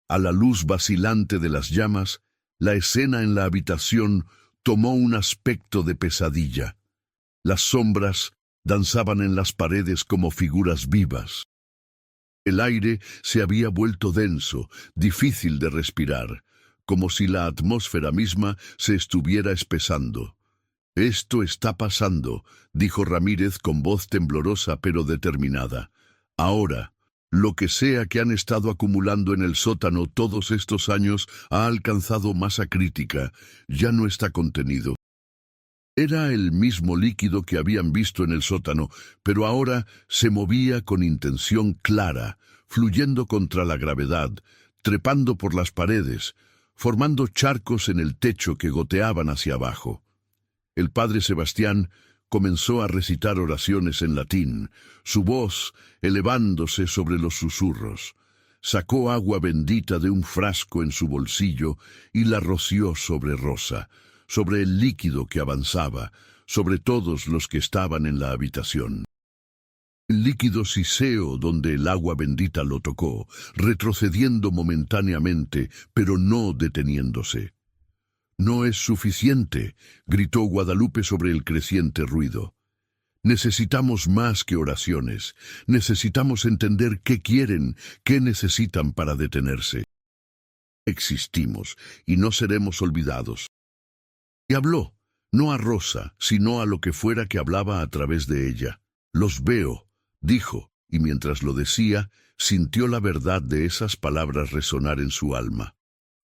A la luz vacilante de las llamas, la escena en la habitación tomó un aspecto de pesadilla. Las sombras danzaban en las paredes como figuras vivas. El aire se había vuelto denso, difícil de respirar, como si la atmósfera misma se estuviera espesando. «Esto está pasando», dijo Ramírez con voz temblorosa pero determinada. «Ahora, lo que sea que han estado acumulando en el sótano todos estos años ha alcanzado masa crítica, ya no está contenido». Era el mismo líquido que habían visto en el sótano, pero ahora se movía con intención clara, fluyendo contra la gravedad, trepando por las paredes, formando charcos en el techo que goteaban hacia abajo. El padre Sebastián comenzó a recitar oraciones en latín, su voz elevándose sobre los susurros. Sacó agua bendita de un frasco en su bolsillo y la roció sobre Rosa, sobre el líquido que avanzaba, sobre todos los que estaban en la habitación. El líquido siseo donde el agua bendita lo tocó, retrocediendo momentáneamente, pero no deteniéndose. «No es suficiente», gritó Guadalupe sobre el creciente ruido. «Necesitamos más que oraciones. Necesitamos entender qué quieren, qué necesitan para detenerse. Existimos y no seremos olvidados». Y habló, no a Rosa, sino a lo que fuera que hablaba a través de ella. «Los veo», dijo, y mientras lo decía, sintió la verdad de esas palabras resonar en su alma.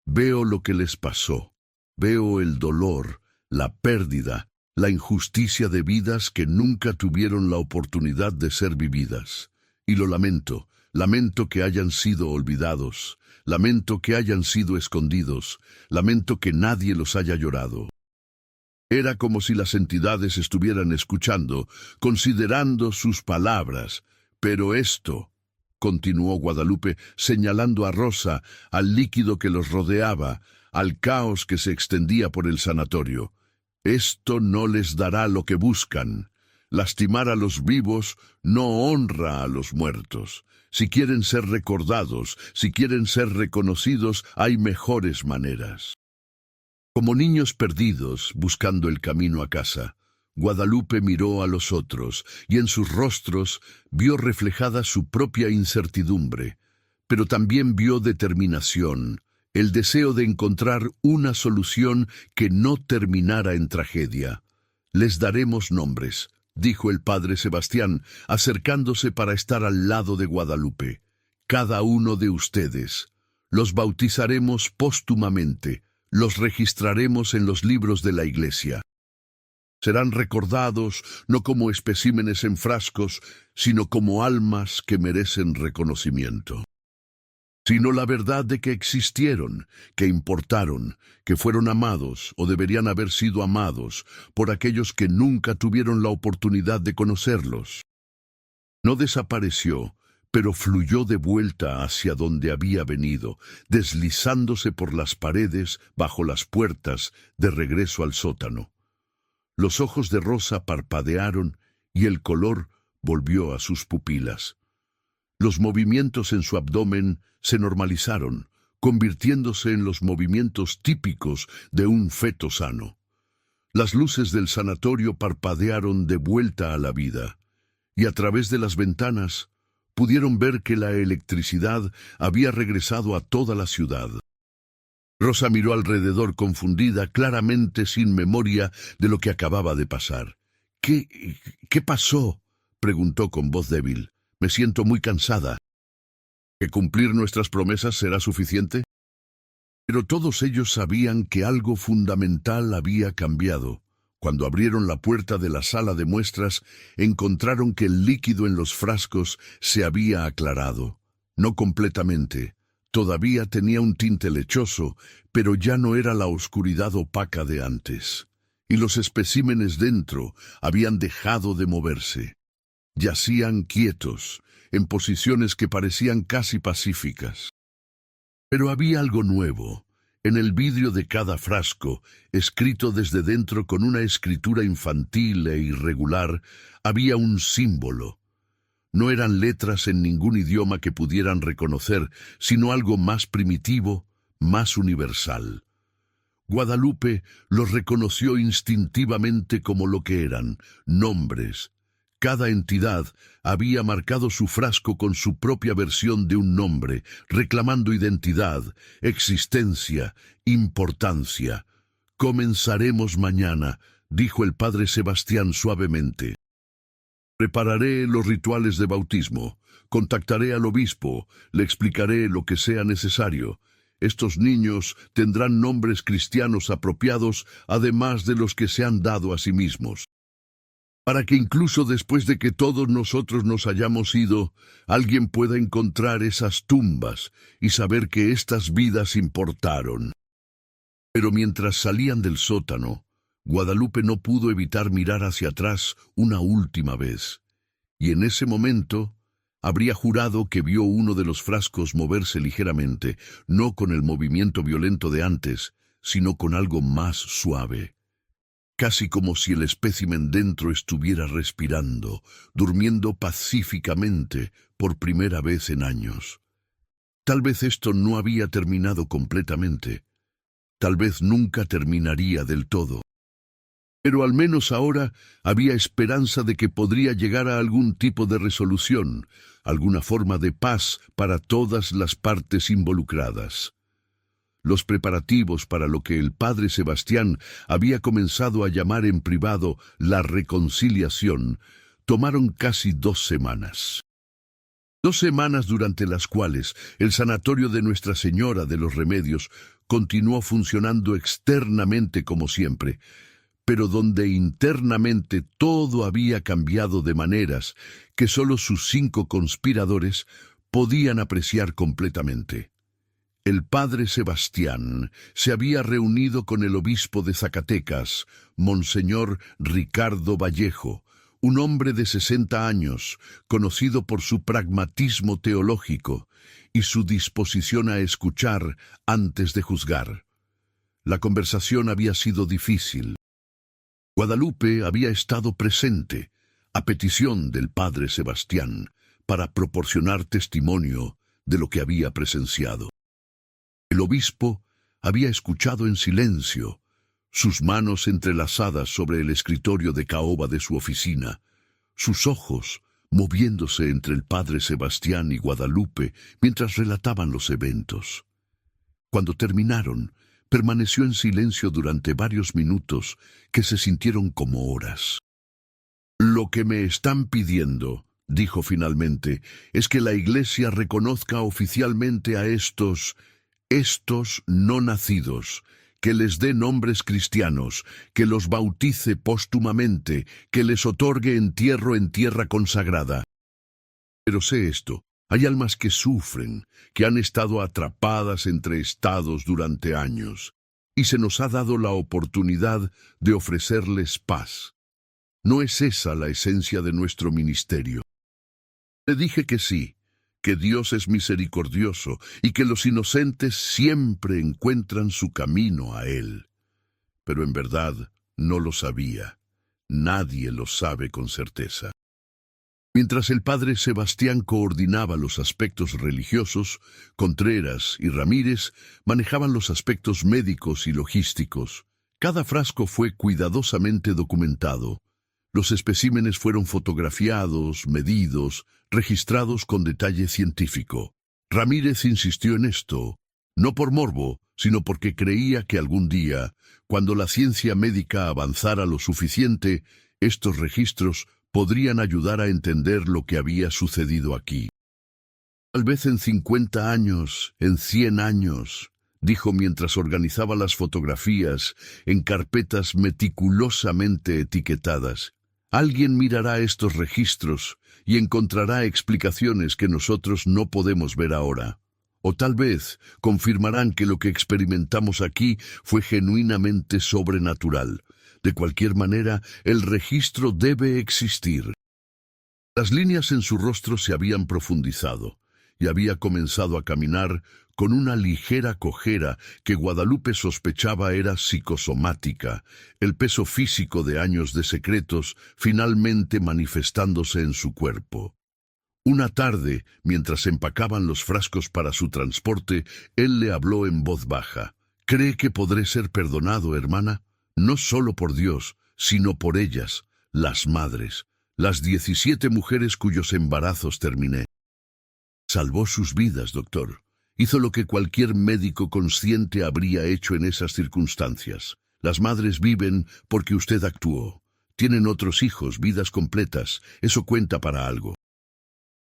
«Veo lo que les pasó. Veo el dolor, la pérdida, la injusticia de vidas que nunca tuvieron la oportunidad de ser vividas. Y lo lamento, lamento que hayan sido olvidados, lamento que hayan sido escondidos, lamento que nadie los haya llorado». Era como si las entidades estuvieran escuchando, considerando sus palabras. «Pero esto», continuó Guadalupe, señalando a Rosa, al líquido que los rodeaba, al caos que se extendía por el sanatorio, «esto no les dará lo que buscan. Lastimar a los vivos no honra a los muertos. Si quieren ser recordados, si quieren ser reconocidos, hay mejores maneras». Como niños perdidos, buscando el camino a casa, Guadalupe miró a los otros, y en sus rostros vio reflejada su propia incertidumbre, pero también vio determinación, el deseo de encontrar una solución que no terminara en tragedia. «Les daremos nombres», dijo el padre Sebastián, acercándose para estar al lado de Guadalupe. «Cada uno de ustedes. Los bautizaremos póstumamente, los registraremos en los libros de la Iglesia. Serán recordados no como especímenes en frascos, sino como almas que merecen reconocimiento». sino la verdad de que existieron, que importaron, que fueron amados o deberían haber sido amados por aquellos que nunca tuvieron la oportunidad de conocerlos. No desapareció, pero fluyó de vuelta hacia donde había venido, deslizándose por las paredes, bajo las puertas, de regreso al sótano. Los ojos de Rosa parpadearon y el color volvió a sus pupilas. Los movimientos en su abdomen se normalizaron, convirtiéndose en los movimientos típicos de un feto sano. Las luces del sanatorio parpadearon de vuelta a la vida, y a través de las ventanas pudieron ver que la electricidad había regresado a toda la ciudad. Rosa miró alrededor confundida, claramente sin memoria de lo que acababa de pasar. ¿Qué pasó?, preguntó con voz débil. Me siento muy cansada. ¿Que cumplir nuestras promesas será suficiente? Pero todos ellos sabían que algo fundamental había cambiado. Cuando abrieron la puerta de la sala de muestras, encontraron que el líquido en los frascos se había aclarado. No completamente. Todavía tenía un tinte lechoso, pero ya no era la oscuridad opaca de antes. Y los especímenes dentro habían dejado de moverse. Yacían quietos, en posiciones que parecían casi pacíficas. Pero había algo nuevo. En el vidrio de cada frasco, escrito desde dentro con una escritura infantil e irregular, había un símbolo. No eran letras en ningún idioma que pudieran reconocer, sino algo más primitivo, más universal. Guadalupe los reconoció instintivamente como lo que eran, nombres. Cada entidad había marcado su frasco con su propia versión de un nombre, reclamando identidad, existencia, importancia. «Comenzaremos mañana», dijo el padre Sebastián suavemente. «Prepararé los rituales de bautismo, contactaré al obispo, le explicaré lo que sea necesario. Estos niños tendrán nombres cristianos apropiados, además de los que se han dado a sí mismos. Para que incluso después de que todos nosotros nos hayamos ido, alguien pueda encontrar esas tumbas y saber que estas vidas importaron». Pero mientras salían del sótano, Guadalupe no pudo evitar mirar hacia atrás una última vez, y en ese momento habría jurado que vio uno de los frascos moverse ligeramente, no con el movimiento violento de antes, sino con algo más suave. Casi como si el espécimen dentro estuviera respirando, durmiendo pacíficamente por primera vez en años. Tal vez esto no había terminado completamente. Tal vez nunca terminaría del todo. Pero al menos ahora había esperanza de que podría llegar a algún tipo de resolución, alguna forma de paz para todas las partes involucradas. Los preparativos para lo que el padre Sebastián había comenzado a llamar en privado la reconciliación tomaron casi 2 semanas. 2 semanas durante las cuales el sanatorio de Nuestra Señora de los Remedios continuó funcionando externamente como siempre, pero donde internamente todo había cambiado de maneras que solo sus 5 conspiradores podían apreciar completamente. El padre Sebastián se había reunido con el obispo de Zacatecas, Monseñor Ricardo Vallejo, un hombre de 60 años, conocido por su pragmatismo teológico y su disposición a escuchar antes de juzgar. La conversación había sido difícil. Guadalupe había estado presente, a petición del padre Sebastián, para proporcionar testimonio de lo que había presenciado. El obispo había escuchado en silencio, sus manos entrelazadas sobre el escritorio de caoba de su oficina, sus ojos moviéndose entre el padre Sebastián y Guadalupe mientras relataban los eventos. Cuando terminaron, permaneció en silencio durante varios minutos que se sintieron como horas. «Lo que me están pidiendo», dijo finalmente, «es que la Iglesia reconozca oficialmente a estos no nacidos, que les dé nombres cristianos, que los bautice póstumamente, que les otorgue entierro en tierra consagrada. Pero sé esto, Hay almas que sufren, que han estado atrapadas entre estados durante años, y se nos ha dado la oportunidad de ofrecerles paz. ¿No es esa la esencia de nuestro ministerio? Le dije que sí, que Dios es misericordioso y que los inocentes siempre encuentran su camino a Él. Pero en verdad no lo sabía. Nadie lo sabe con certeza. Mientras el padre Sebastián coordinaba los aspectos religiosos, Contreras y Ramírez manejaban los aspectos médicos y logísticos. Cada frasco fue cuidadosamente documentado. Los especímenes fueron fotografiados, medidos, registrados con detalle científico. Ramírez insistió en esto, no por morbo, sino porque creía que algún día, cuando la ciencia médica avanzara lo suficiente, estos registros podrían ayudar a entender lo que había sucedido aquí. Tal vez en 50 años, en 100 años, dijo mientras organizaba las fotografías en carpetas meticulosamente etiquetadas. Alguien mirará estos registros y encontrará explicaciones que nosotros no podemos ver ahora. O tal vez confirmarán que lo que experimentamos aquí fue genuinamente sobrenatural. De cualquier manera, el registro debe existir. Las líneas en su rostro se habían profundizado y había comenzado a caminar con una ligera cojera que Guadalupe sospechaba era psicosomática, el peso físico de años de secretos finalmente manifestándose en su cuerpo. Una tarde, mientras empacaban los frascos para su transporte, él le habló en voz baja. ¿Cree que podré ser perdonado, hermana? No solo por Dios, sino por ellas, las madres, las 17 mujeres cuyos embarazos terminé. Salvó sus vidas, doctor. Hizo lo que cualquier médico consciente habría hecho en esas circunstancias. Las madres viven porque usted actuó. Tienen otros hijos, vidas completas. Eso cuenta para algo.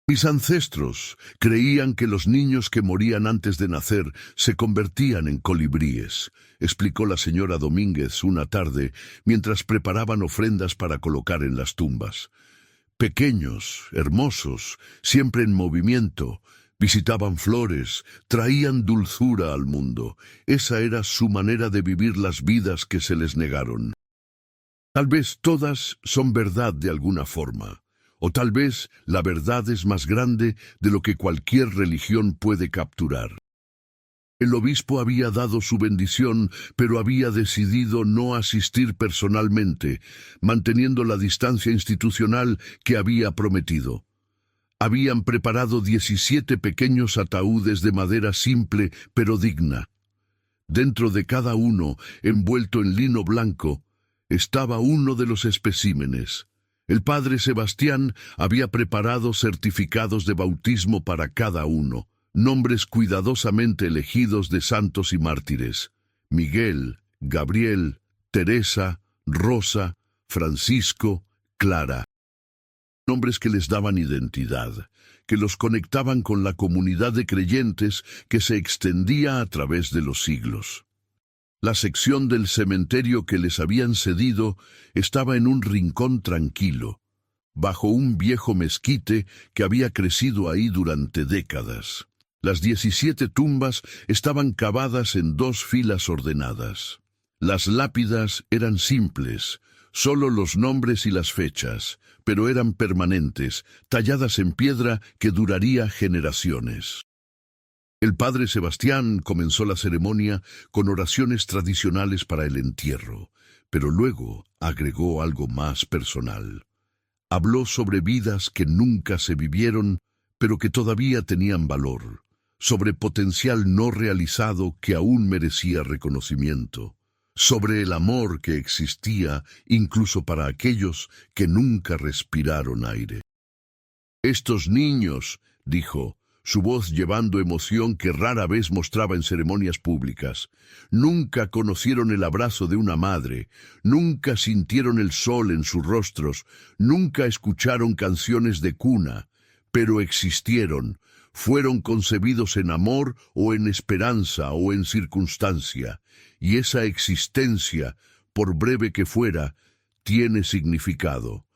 Mis ancestros creían que los niños que morían antes de nacer se convertían en colibríes, explicó la señora Domínguez una tarde mientras preparaban ofrendas para colocar en las tumbas. Pequeños, hermosos, siempre en movimiento, visitaban flores, traían dulzura al mundo. Esa era su manera de vivir las vidas que se les negaron. Tal vez todas son verdad de alguna forma. O tal vez la verdad es más grande de lo que cualquier religión puede capturar. El obispo había dado su bendición, pero había decidido no asistir personalmente, manteniendo la distancia institucional que había prometido. Habían preparado 17 pequeños ataúdes de madera simple pero digna. Dentro de cada uno, envuelto en lino blanco, estaba uno de los especímenes. El padre Sebastián había preparado certificados de bautismo para cada uno, nombres cuidadosamente elegidos de santos y mártires: Miguel, Gabriel, Teresa, Rosa, Francisco, Clara. Nombres que les daban identidad, que los conectaban con la comunidad de creyentes que se extendía a través de los siglos. La sección del cementerio que les habían cedido estaba en un rincón tranquilo, bajo un viejo mezquite que había crecido ahí durante décadas. Las 17 tumbas estaban cavadas en 2 filas ordenadas. Las lápidas eran simples, solo los nombres y las fechas, pero eran permanentes, talladas en piedra que duraría generaciones. El padre Sebastián comenzó la ceremonia con oraciones tradicionales para el entierro, pero luego agregó algo más personal. Habló sobre vidas que nunca se vivieron, pero que todavía tenían valor, sobre potencial no realizado que aún merecía reconocimiento, sobre el amor que existía incluso para aquellos que nunca respiraron aire. Estos niños, dijo, su voz llevando emoción que rara vez mostraba en ceremonias públicas, nunca conocieron el abrazo de una madre, nunca sintieron el sol en sus rostros, nunca escucharon canciones de cuna, pero existieron, fueron concebidos en amor o en esperanza o en circunstancia, y esa existencia, por breve que fuera, tiene significado.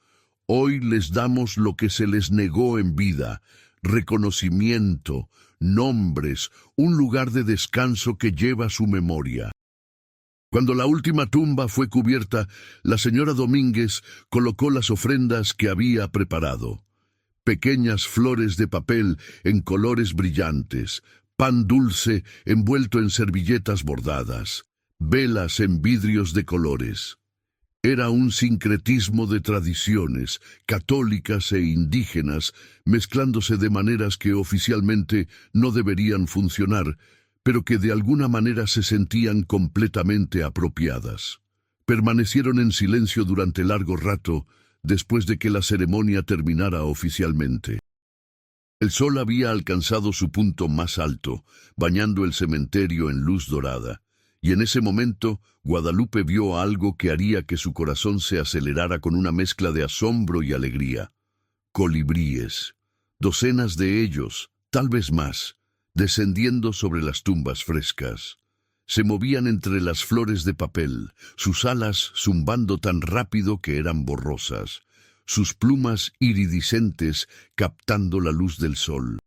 Hoy les damos lo que se les negó en vida, reconocimiento, nombres, un lugar de descanso que lleva su memoria. Cuando la última tumba fue cubierta, la señora Domínguez colocó las ofrendas que había preparado. Pequeñas flores de papel en colores brillantes, pan dulce envuelto en servilletas bordadas, velas en vidrios de colores. Era un sincretismo de tradiciones, católicas e indígenas, mezclándose de maneras que oficialmente no deberían funcionar, pero que de alguna manera se sentían completamente apropiadas. Permanecieron en silencio durante largo rato, después de que la ceremonia terminara oficialmente. El sol había alcanzado su punto más alto, bañando el cementerio en luz dorada, y en ese momento Guadalupe vio algo que haría que su corazón se acelerara con una mezcla de asombro y alegría. Colibríes, docenas de ellos, tal vez más, descendiendo sobre las tumbas frescas. Se movían entre las flores de papel, sus alas zumbando tan rápido que eran borrosas, sus plumas iridiscentes captando la luz del sol.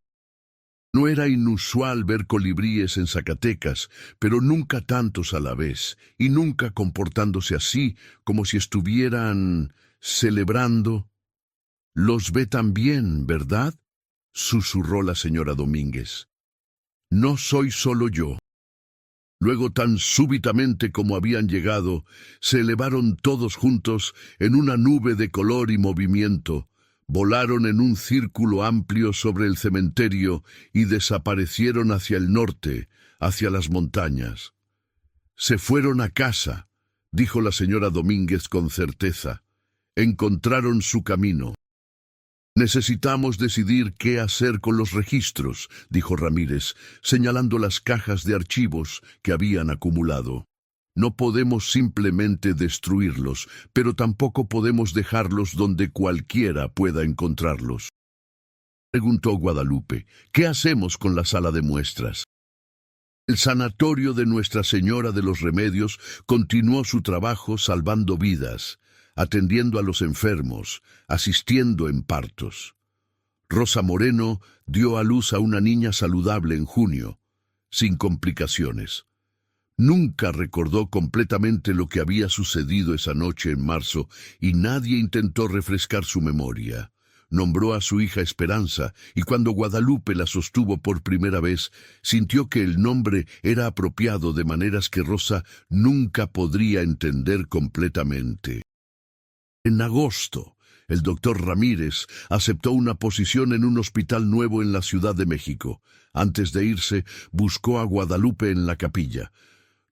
No era inusual ver colibríes en Zacatecas, pero nunca tantos a la vez, y nunca comportándose así, como si estuvieran celebrando. «Los ve también, ¿verdad?», susurró la señora Domínguez. «No soy solo yo». Luego, tan súbitamente como habían llegado, se elevaron todos juntos en una nube de color y movimiento, volaron en un círculo amplio sobre el cementerio y desaparecieron hacia el norte, hacia las montañas. «Se fueron a casa», dijo la señora Domínguez con certeza. «Encontraron su camino». «Necesitamos decidir qué hacer con los registros», dijo Ramírez, señalando las cajas de archivos que habían acumulado. «No podemos simplemente destruirlos, pero tampoco podemos dejarlos donde cualquiera pueda encontrarlos». Preguntó Guadalupe: «¿Qué hacemos con la sala de muestras?». El sanatorio de Nuestra Señora de los Remedios continuó su trabajo salvando vidas, atendiendo a los enfermos, asistiendo en partos. Rosa Moreno dio a luz a una niña saludable en junio, sin complicaciones. Nunca recordó completamente lo que había sucedido esa noche en marzo y nadie intentó refrescar su memoria. Nombró a su hija Esperanza y cuando Guadalupe la sostuvo por primera vez, sintió que el nombre era apropiado de maneras que Rosa nunca podría entender completamente. En agosto, el doctor Ramírez aceptó una posición en un hospital nuevo en la Ciudad de México. Antes de irse, buscó a Guadalupe en la capilla.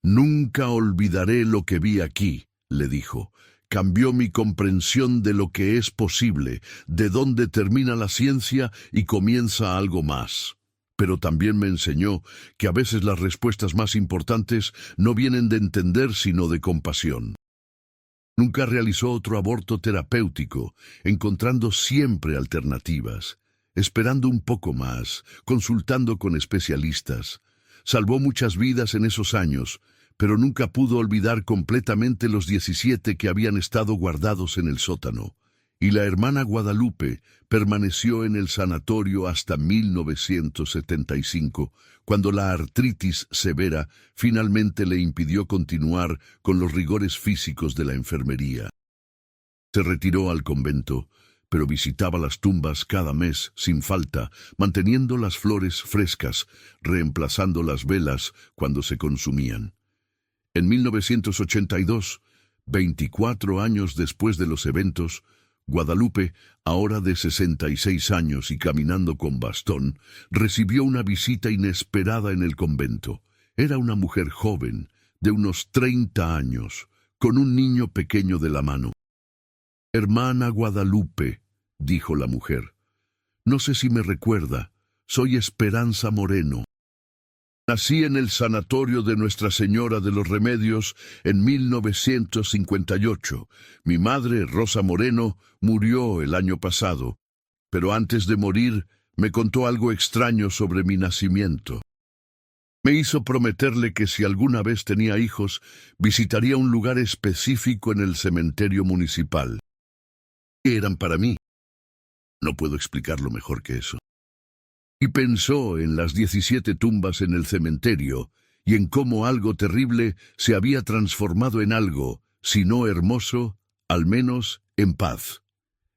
«Nunca olvidaré lo que vi aquí», le dijo. «Cambió mi comprensión de lo que es posible, de dónde termina la ciencia y comienza algo más. Pero también me enseñó que a veces las respuestas más importantes no vienen de entender sino de compasión». Nunca realizó otro aborto terapéutico, encontrando siempre alternativas, esperando un poco más, consultando con especialistas. Salvó muchas vidas en esos años, pero nunca pudo olvidar completamente los 17 que habían estado guardados en el sótano. Y la hermana Guadalupe permaneció en el sanatorio hasta 1975, cuando la artritis severa finalmente le impidió continuar con los rigores físicos de la enfermería. Se retiró al convento, pero visitaba las tumbas cada mes sin falta, manteniendo las flores frescas, reemplazando las velas cuando se consumían. En 1982, 24 años después de los eventos, Guadalupe, ahora de 66 años y caminando con bastón, recibió una visita inesperada en el convento. Era una mujer joven, de unos 30 años, con un niño pequeño de la mano. «Hermana Guadalupe», dijo la mujer, «no sé si me recuerda, soy Esperanza Moreno. Nací en el sanatorio de Nuestra Señora de los Remedios en 1958. Mi madre, Rosa Moreno, murió el año pasado, pero antes de morir me contó algo extraño sobre mi nacimiento. Me hizo prometerle que si alguna vez tenía hijos, visitaría un lugar específico en el cementerio municipal. ¿Qué eran para mí? No puedo explicarlo mejor que eso. Y pensó en las 17 tumbas en el cementerio y en cómo algo terrible se había transformado en algo, si no hermoso, al menos en paz.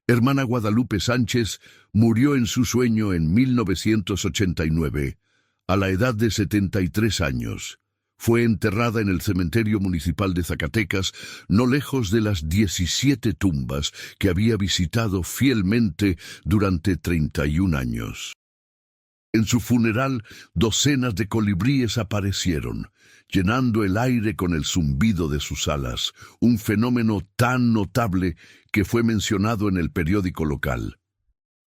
Hermana Guadalupe Sánchez murió en su sueño en 1989, a la edad de 73 años. Fue enterrada en el cementerio municipal de Zacatecas, no lejos de las 17 tumbas que había visitado fielmente durante 31 años. En su funeral, docenas de colibríes aparecieron, llenando el aire con el zumbido de sus alas, un fenómeno tan notable que fue mencionado en el periódico local.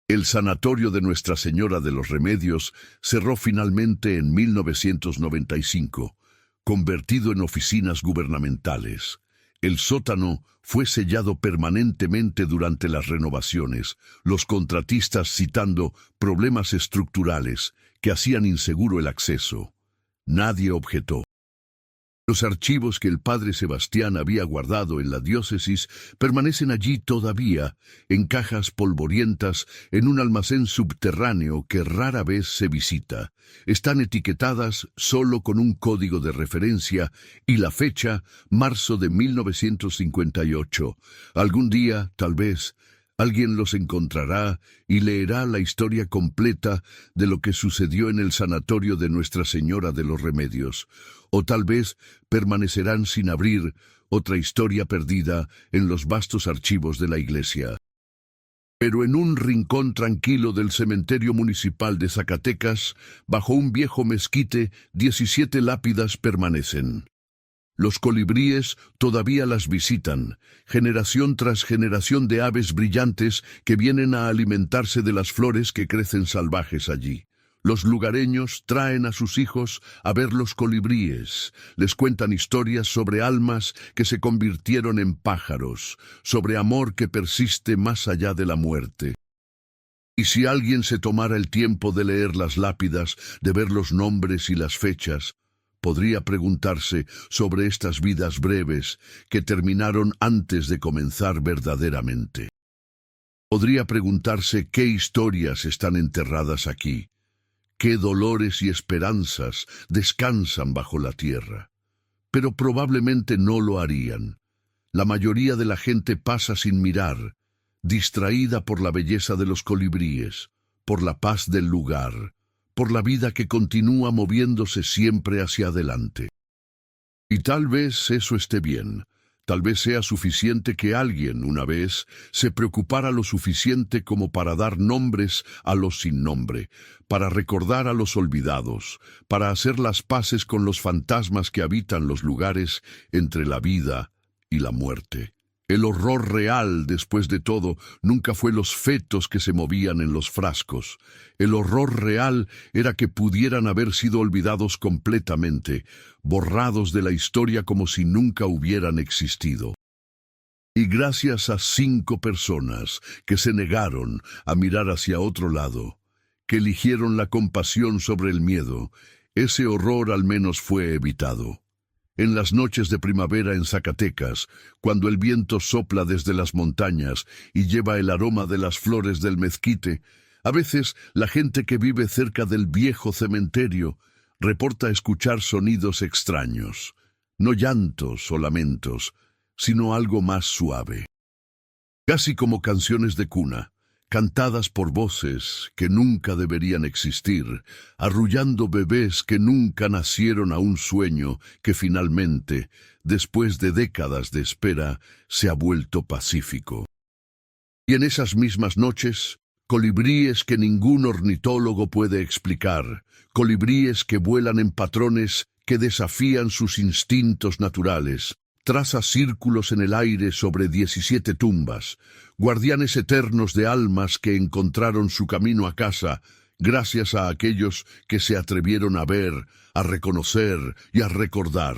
El sanatorio de Nuestra Señora de los Remedios cerró finalmente en 1995, convertido en oficinas gubernamentales. El sótano fue sellado permanentemente durante las renovaciones, los contratistas citando problemas estructurales que hacían inseguro el acceso. Nadie objetó. Los archivos que el padre Sebastián había guardado en la diócesis permanecen allí todavía, en cajas polvorientas, en un almacén subterráneo que rara vez se visita. Están etiquetadas solo con un código de referencia y la fecha, marzo de 1958. Algún día, tal vez, alguien los encontrará y leerá la historia completa de lo que sucedió en el sanatorio de Nuestra Señora de los Remedios. O tal vez permanecerán sin abrir otra historia perdida en los vastos archivos de la Iglesia. Pero en un rincón tranquilo del cementerio municipal de Zacatecas, bajo un viejo mezquite, 17 lápidas permanecen. Los colibríes todavía las visitan, generación tras generación de aves brillantes que vienen a alimentarse de las flores que crecen salvajes allí. Los lugareños traen a sus hijos a ver los colibríes, les cuentan historias sobre almas que se convirtieron en pájaros, sobre amor que persiste más allá de la muerte. Y si alguien se tomara el tiempo de leer las lápidas, de ver los nombres y las fechas, podría preguntarse sobre estas vidas breves que terminaron antes de comenzar verdaderamente. Podría preguntarse qué historias están enterradas aquí, qué dolores y esperanzas descansan bajo la tierra. Pero probablemente no lo harían. La mayoría de la gente pasa sin mirar, distraída por la belleza de los colibríes, por la paz del lugar, por la vida que continúa moviéndose siempre hacia adelante. Y tal vez eso esté bien, tal vez sea suficiente que alguien, una vez, se preocupara lo suficiente como para dar nombres a los sin nombre, para recordar a los olvidados, para hacer las paces con los fantasmas que habitan los lugares entre la vida y la muerte. El horror real, después de todo, nunca fue los fetos que se movían en los frascos. El horror real era que pudieran haber sido olvidados completamente, borrados de la historia como si nunca hubieran existido. Y gracias a 5 personas que se negaron a mirar hacia otro lado, que eligieron la compasión sobre el miedo, ese horror al menos fue evitado. En las noches de primavera en Zacatecas, cuando el viento sopla desde las montañas y lleva el aroma de las flores del mezquite, a veces la gente que vive cerca del viejo cementerio reporta escuchar sonidos extraños, no llantos o lamentos, sino algo más suave. Casi como canciones de cuna, cantadas por voces que nunca deberían existir, arrullando bebés que nunca nacieron a un sueño que finalmente, después de décadas de espera, se ha vuelto pacífico. Y en esas mismas noches, colibríes que ningún ornitólogo puede explicar, colibríes que vuelan en patrones que desafían sus instintos naturales, traza círculos en el aire sobre 17 tumbas, guardianes eternos de almas que encontraron su camino a casa gracias a aquellos que se atrevieron a ver, a reconocer y a recordar.